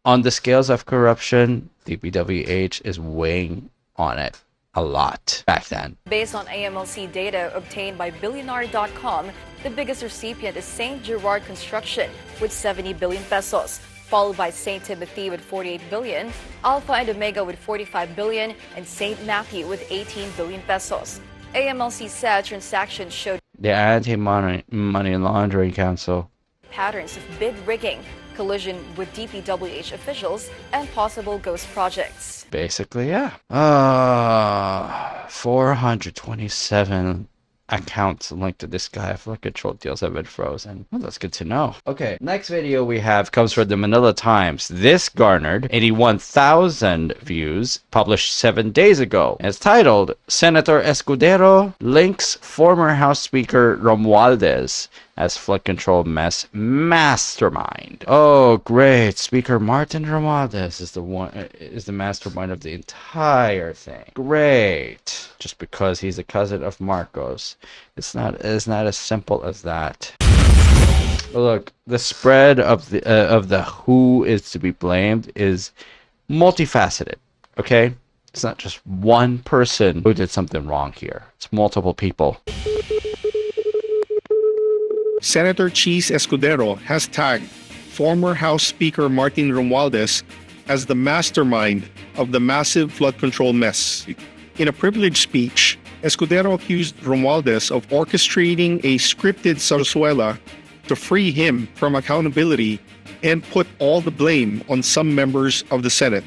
On the scales of corruption, DPWH is weighing on it a lot back then. Based on AMLC data obtained by Billionaire.com, the biggest recipient is St. Gerard Construction with 70 billion pesos, followed by St. Timothy with 48 billion, Alpha and Omega with 45 billion, and St. Matthew with 18 billion pesos. AMLC said transactions showed The Anti-Money Laundering Council patterns of bid rigging, collusion with DPWH officials, and possible ghost projects. Basically, yeah. 427 accounts linked to this guy. Flood control deals have been frozen. Well, that's good to know. Okay, next video we have comes from the Manila Times. This garnered 81,000 views, published 7 days ago. It's titled, Senator Escudero links former House Speaker Romualdez as flood control mess mastermind. Oh, great. Speaker Martin Romualdez is the mastermind of the entire thing. Great. Just because he's a cousin of Marcos. It's not as simple as that. Look, the spread of the who is to be blamed is multifaceted. Okay? It's not just one person who did something wrong here. It's multiple people. Senator Cheese Escudero has tagged former House Speaker Martin Romualdez as the mastermind of the massive flood control mess. In a privileged speech, Escudero accused Romualdez of orchestrating a scripted zarzuela to free him from accountability and put all the blame on some members of the Senate.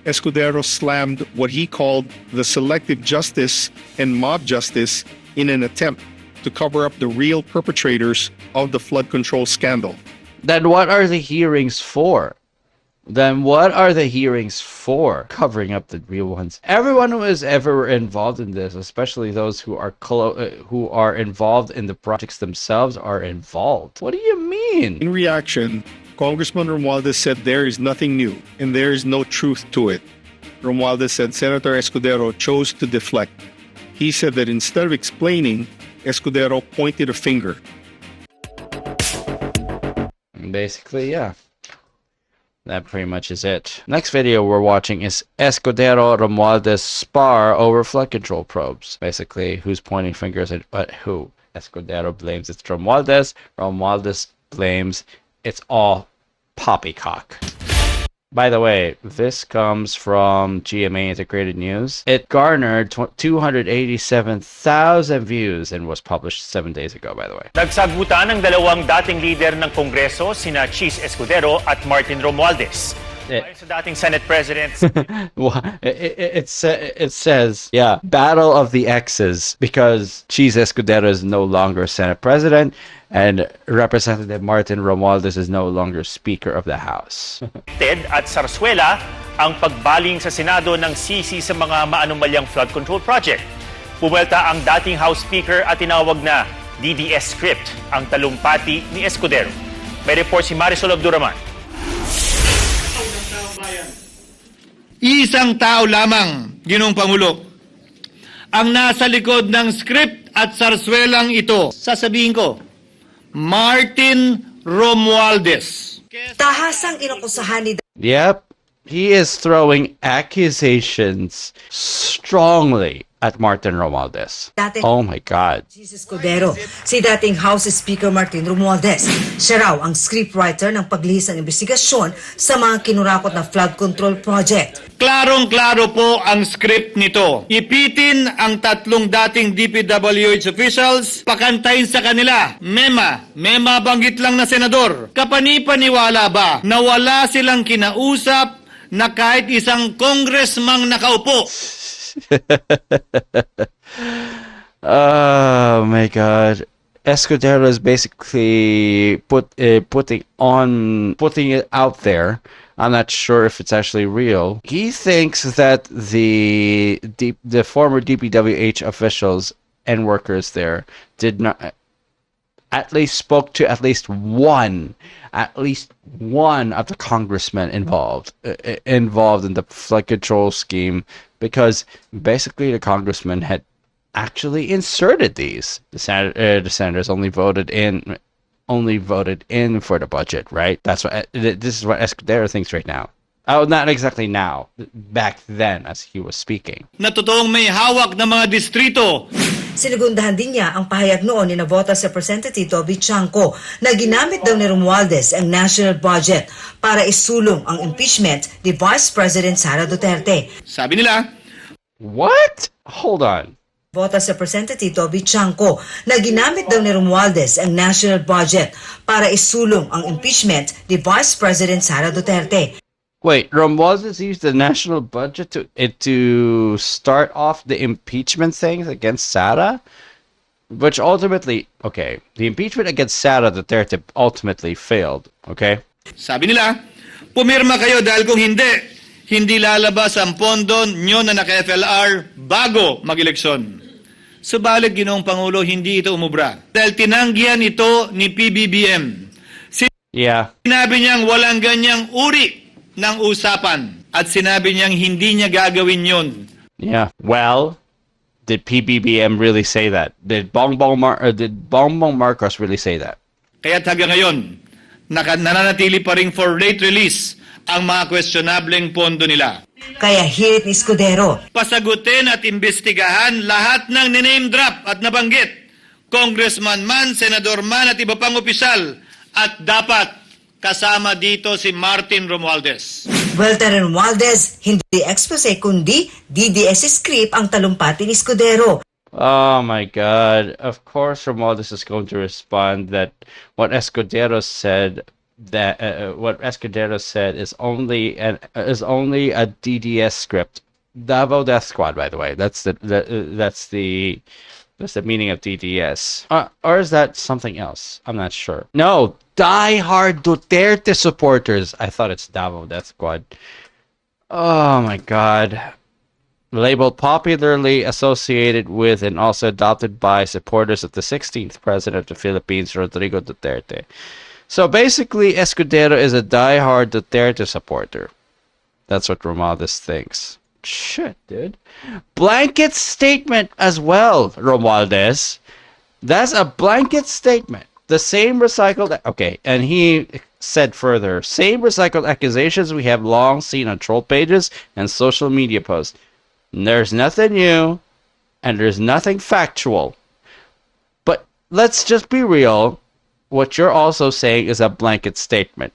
Escudero slammed what he called the selective justice and mob justice in an attempt to cover up the real perpetrators of the flood control scandal. Then what are the hearings for? Covering up the real ones. Everyone who is ever involved in this, especially those who are involved in the projects themselves, are involved. What do you mean? In reaction, Congressman Romualdez said there is nothing new and there is no truth to it. Romualdez said Senator Escudero chose to deflect. He said that instead of explaining, Escudero pointed a finger. Basically, yeah. That pretty much is it. Next video we're watching is Escudero Romualdez spar over flood control probes. Basically, who's pointing fingers at who? Escudero blames it's Romualdez. Romualdez blames it's all poppycock. By the way, this comes from GMA Integrated News. It garnered 287,000 views and was published 7 days ago, by the way. Nagsagutan ng dalawang dating leader ng Kongreso, sina Chis Escudero at Martin Romualdez. Ayon sa dating Senate President. It says, yeah, Battle of the X's, because Chis Escudero is no longer Senate President and Representative Martin Romualdez is no longer Speaker of the House. Ted at Sarsuela ang pagbaling sa Senado ng sisi sa mga maanumalyang flood control project. Pumelta ang dating House Speaker at tinawag na DDS script ang talumpati ni Escudero. May report si Marisol Abduraman. Isang tao lamang, Ginoong Pangulo, ang nasa likod ng script at sarswelang ito. Sasabihin ko, Martin Romualdez. Tahasang inakusahan ni Yep, he is throwing accusations strongly at Martin Romualdez. Oh my God. Chis Escudero, si dating House Speaker Martin Romualdez. Siya raw ang scriptwriter ng paglihis ng investigasyon sa mga kinurakot na flood control project. Klarong-klaro po ang script nito. Ipitin ang tatlong dating DPWH officials, pakantayin sa kanila. Mema banggit lang na senador. Kapani-paniwala ba na wala silang kinausap na kahit isang congressman nakaupo? Oh my God. Escudero is basically putting it out there. I'm not sure if it's actually real. He thinks that the former DPWH officials and workers there did not at least spoke to at least one of the congressmen involved in the flood control scheme, because basically the congressman had actually inserted these. The senators only voted in for the budget, right? This is what Escudero thinks right now. Oh, not exactly now. Back then, as he was speaking. Na totoong may hawak ng mga distrito. Sinigundahan din niya ang pahayag noon ni Navotas Representative Toby Chanco na ginamit daw ni Romualdez ang national budget para isulong ang impeachment ni Vice President Sara Duterte. Sabi nila, what? Hold on. Navotas Representative Toby Chanco na ginamit daw ni Romualdez ang national budget para isulong ang impeachment ni Vice President Sara Duterte. Wait, Romualdez used the national budget to start off the impeachment things against Sara? Which ultimately, okay, the impeachment against Sara Duterte ultimately failed, okay? Sabi nila, pumirma kayo dahil kung hindi lalabas ang pondo nyo na naka-FLR bago mag-eleksyon. Subalit, Ginoong Pangulo, hindi ito umubra. Dahil tinanggihan ito ni PBBM. Sinabi niyang walang ganyang uri ng usapan at sinabi niyang hindi niya gagawin yun. Yeah, well, did PBBM really say that? Did Bongbong Marcos really say that? Kaya't hanggang ngayon, nananatili pa rin for late release ang mga questionableng pondo nila. Kaya hirit ni Escudero. Pasagutin at imbestigahan lahat ng niname drop at nabanggit. Congressman man, senador man at iba pang opisyal. At dapat kasama dito si Martin Romualdez. Walter Romualdez, hindi expose kundi DDS script ang talumpati ni Escudero. Oh my God! Of course, Romualdez is going to respond that what Escudero said is only a DDS script. Davao Death Squad, by the way. That's the meaning of DDS. Or is that something else? I'm not sure. No, die-hard Duterte supporters. I thought it's Davao Death Squad. Oh my God. Labeled popularly associated with and also adopted by supporters of the 16th President of the Philippines, Rodrigo Duterte. So basically, Escudero is a diehard Duterte supporter. That's what Romualdez thinks. Shit, dude. Blanket statement as well, Romualdez. That's a blanket statement. The same recycled... Okay, and he said further, same recycled accusations we have long seen on troll pages and social media posts. There's nothing new, and there's nothing factual. But let's just be real. What you're also saying is a blanket statement.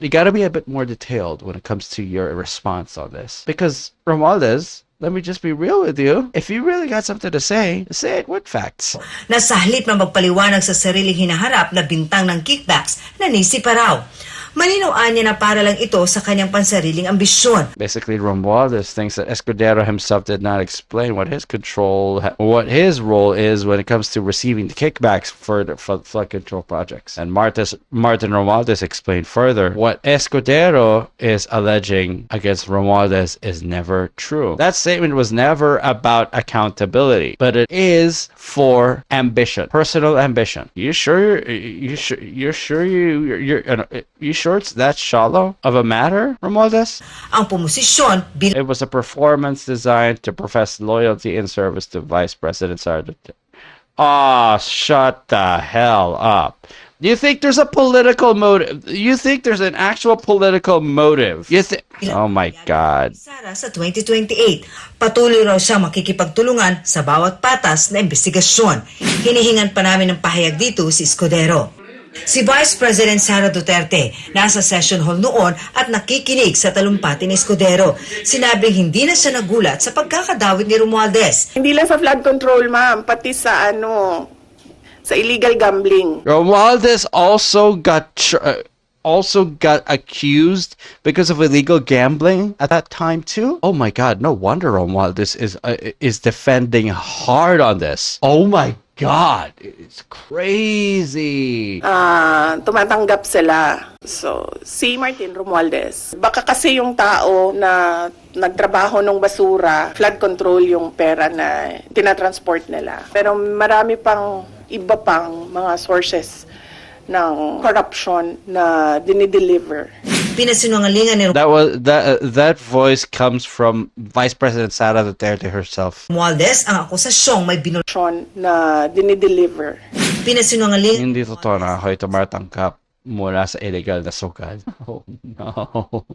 You got to be a bit more detailed when it comes to your response on this. Because, Romualdez, let me just be real with you. If you really got something to say it with facts. Na sa halip na magpaliwanag sa sariling hinaharap na bintang ng kickbacks, nanisi pa raw. Malinaw niya na para lang ito sa kanyang pansariling ambisyon. Basically, Romualdez thinks that Escudero himself did not explain what his role is when it comes to receiving the kickbacks for the flood control projects. And Martin Romualdez explained further, what Escudero is alleging against Romualdez is never true. That statement was never about accountability, but it is for ambition, personal ambition. You sure it's that shallow of a matter, Romualdez? Ang pumosisyon It was a performance designed to profess loyalty in service to Vice President Sara Duterte. Ah, shut the hell up. You think there's a political motive? You think there's an actual political motive? Oh my God. Sara sa 2028, patuloy raw siya makikipagtulungan sa bawat patas na investigasyon. Hinihingan pa namin ng pahayag dito si Escudero. Si Vice President Sara Duterte nasa session hall noon at nakikinig sa talumpati ni Escudero. Sinabing hindi na siya nagulat sa pagkakadawit ni Romualdez. Hindi lang sa flood control, ma'am, pati sa sa illegal gambling. Romualdez also got accused because of illegal gambling at that time too. Oh my God! No wonder Romualdez is defending hard on this. Oh my God, it's crazy. Tumatanggap sila. So, si Martin Romualdez, baka kasi yung tao na nagtrabaho ng basura, flood control yung pera na tinatransport nila. Pero marami pang iba pang mga sources ng corruption na dinideliver. Pinasinungalingan ni that voice comes from Vice President Sara Duterte herself. Romualdez ang akusasyong may binulsyon na dinideliver. Pinasinungalingan Hindi totoo na ako'y tumatangkap mula sa illegal na sugal. Oh no.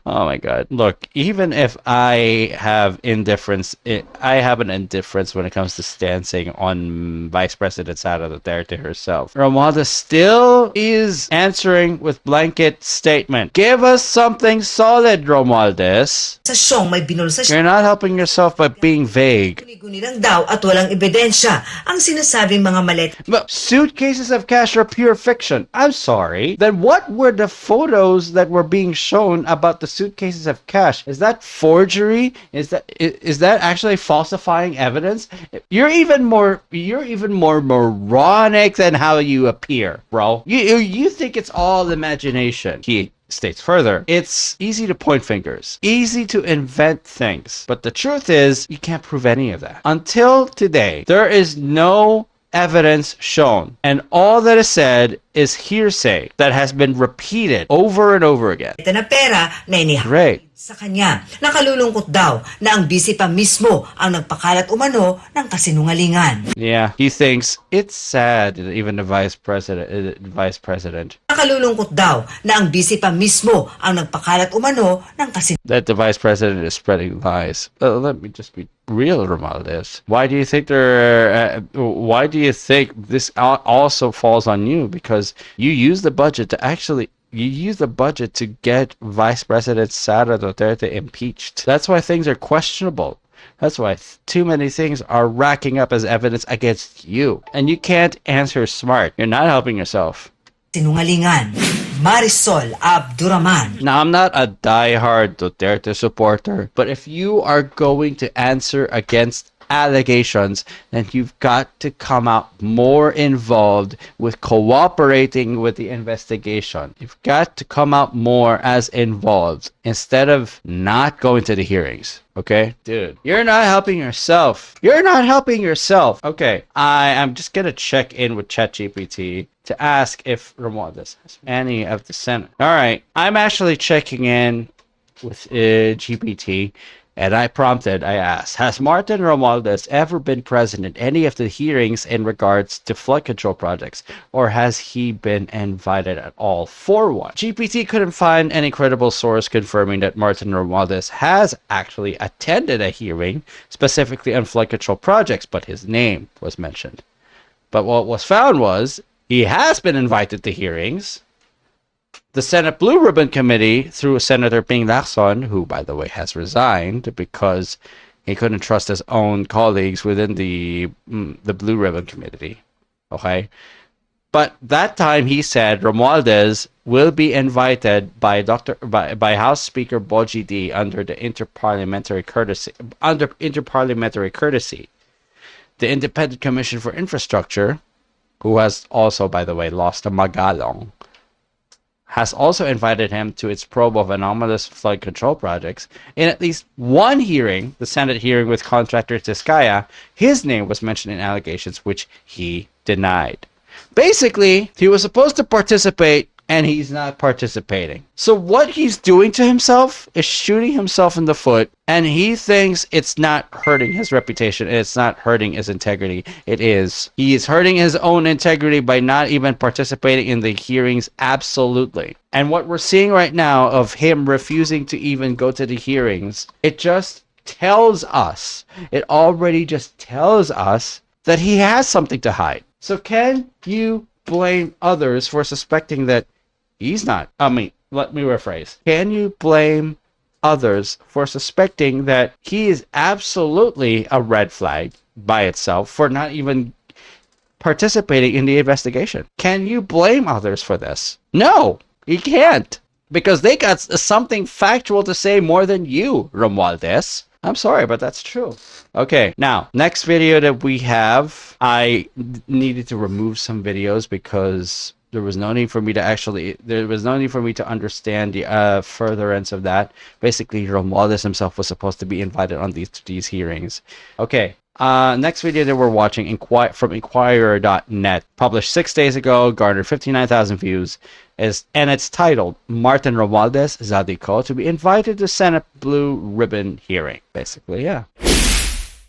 Oh my God. Look, even if I have an indifference when it comes to stancing on Vice President Sara Duterte herself, Romualdez still is answering with blanket statement. Give us something solid, Romualdez. You're not helping yourself by being vague. Guni lang daw at walang ebidensya ang sinasabing mga malet. But suitcases of cash are pure fiction. I'm sorry. Then what were the photos that were being shown about the suitcases of cash? Is that forgery? Is that actually falsifying evidence? You're even more moronic than how you appear, bro. You think it's all imagination. He states further, it's easy to point fingers, easy to invent things, but the truth is you can't prove any of that. Until today, there is no evidence shown, and all that is said is hearsay that has been repeated over and over again. Na pera na Great. sa kanya. Nakalulungkot daw na ang busy pa mismo ang nagpakalat umano ng kasinungalingan. Yeah, he thinks it's sad that even the vice president. Nakalulungkot daw na ang busy pa mismo ang nagpakalat umano ng kasinungalingan. That the vice president is spreading lies. Let me just be real, Romualdez. Why do you think this also falls on you? Because you use the budget to get Vice President Sara Duterte impeached. That's why things are questionable. That's why too many things are racking up as evidence against you. And you can't answer smart. You're not helping yourself. Sinungalingan. Marisol Abduraman. Now, I'm not a diehard Duterte supporter, but if you are going to answer against allegations, then you've got to come out more involved with cooperating with the investigation. You've got to come out more as involved instead of not going to the hearings. Okay? Dude, you're not helping yourself. You're not helping yourself. Okay, I'm just gonna check in with ChatGPT to ask if Romualdez has any of the Senate. All right, I'm actually checking in with GPT, and I asked, has Martin Romualdez ever been present in any of the hearings in regards to flood control projects, or has he been invited at all for one? GPT couldn't find any credible source confirming that Martin Romualdez has actually attended a hearing specifically on flood control projects, but his name was mentioned. But what was found was he has been invited to hearings. The Senate Blue Ribbon Committee, through Senator Ping Lacson, who, by the way, has resigned because he couldn't trust his own colleagues within the Blue Ribbon Committee. Okay? But that time he said Romualdez will be invited by House Speaker Boji D under interparliamentary courtesy. The Independent Commission for Infrastructure, who has also, by the way, lost to Magalong, has also invited him to its probe of anomalous flood control projects. In at least one hearing, the Senate hearing with contractor Tiscaya, his name was mentioned in allegations which he denied. Basically, he was supposed to participate and he's not participating. So what he's doing to himself is shooting himself in the foot, and he thinks it's not hurting his reputation, it's not hurting his integrity. It is. He is hurting his own integrity by not even participating in the hearings, absolutely. And what we're seeing right now of him refusing to even go to the hearings, it just tells us, it already just tells us that he has something to hide. So can you blame others for suspecting that he's not? Let me rephrase. Can you blame others for suspecting that he is absolutely a red flag by itself for not even participating in the investigation? Can you blame others for this? No, you can't. Because they got something factual to say more than you, Romualdez. I'm sorry, but that's true. Okay, now, next video that we have, I needed to remove some videos because there was no need for me to understand the furtherance of that. Basically, Romualdez himself was supposed to be invited on these hearings. Okay, next video that we're watching from Inquirer.net, published 6 days ago, garnered 59,000 views, and it's titled, Martin Romualdez Zaldico to be invited to Senate Blue Ribbon hearing. Basically, yeah.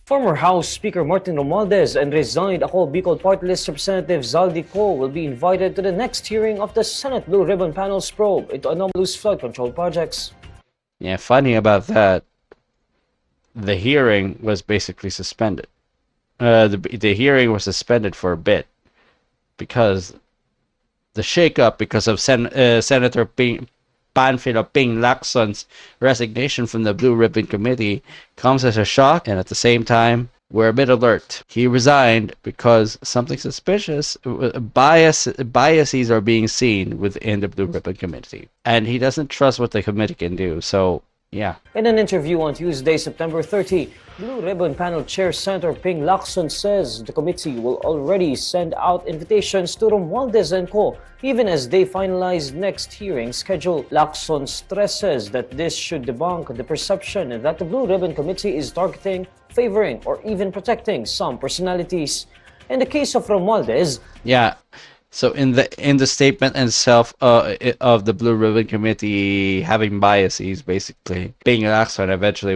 Former House Speaker Martin Romualdez and resigned Ako Bicol Party List Representative Zaldico will be invited to the next hearing of the Senate Blue Ribbon Panel's probe into anomalous flood control projects. Yeah, funny about that, the hearing was basically suspended. The hearing was suspended for a bit because the shakeup because of Senator Panfilo Ping Lacson's resignation from the Blue Ribbon Committee comes as a shock, and at the same time, we're a bit alert. He resigned because something suspicious, biases are being seen within the Blue Ribbon Committee, and he doesn't trust what the committee can do, so yeah. In an interview on Tuesday, September 30, Blue Ribbon Panel Chair Senator Ping Lacson says the committee will already send out invitations to Romualdez and Co. even as they finalize next hearing schedule. Lacson stresses that this should debunk the perception that the Blue Ribbon Committee is targeting, favoring, or even protecting some personalities. In the case of Romualdez, yeah. So in the statement itself of the Blue Ribbon Committee having biases, basically, Ping Lacson eventually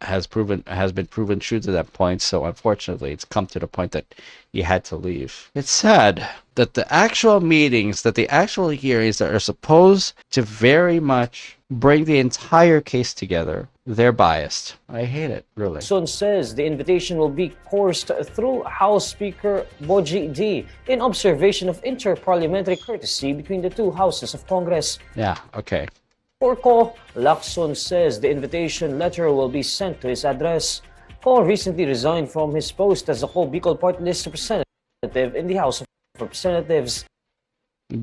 has been proven true to that point. So unfortunately, it's come to the point that he had to leave. It's sad that the actual meetings, that the actual hearings that are supposed to very much bring the entire case together, they're biased. I hate it, really. Lacson says the invitation will be coursed through House Speaker Boji D in observation of interparliamentary courtesy between the two houses of Congress. Yeah, okay. For Co, Lacson says the invitation letter will be sent to his address. Co recently resigned from his post as a Ako Bicol Party List Representative in the House of Representatives.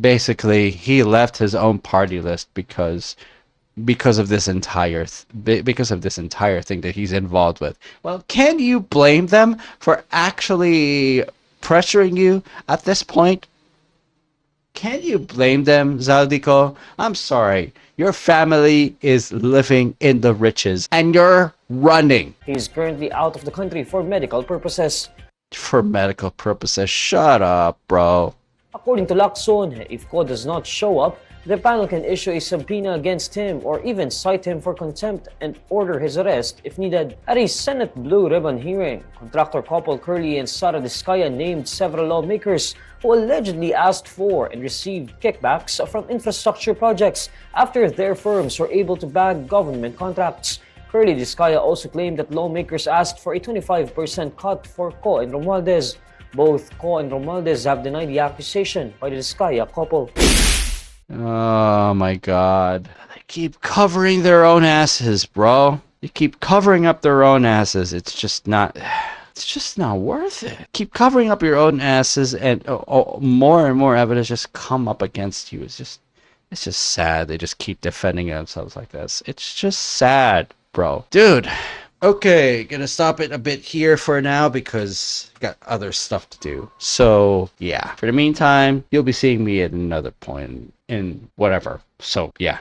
Basically, he left his own party list because of this entire thing that he's involved with. Well, can you blame them for actually pressuring you at this point? Can you blame them, Zaldico? I'm sorry. Your family is living in the riches and you're running. He's currently out of the country for medical purposes. For medical purposes? Shut up, bro. According to Lacson, if Ko does not show up, the panel can issue a subpoena against him or even cite him for contempt and order his arrest if needed. At a Senate Blue Ribbon hearing, contractor couple Curly and Sara Diskaya named several lawmakers who allegedly asked for and received kickbacks from infrastructure projects after their firms were able to bag government contracts. Curly Diskaya also claimed that lawmakers asked for a 25% cut for Ko and Romualdez. Both Ko and Romualdez have denied the accusation by the Diskaya couple. Oh my god. They keep covering their own asses, bro. They keep covering up their own asses. It's just not worth it. Keep covering up your own asses and more and more evidence just come up against you. It's just sad. They just keep defending themselves like this. It's just sad, bro. Dude. Okay, gonna stop it a bit here for now because I got other stuff to do. So, yeah. For the meantime, you'll be seeing me at another point in whatever. So, yeah.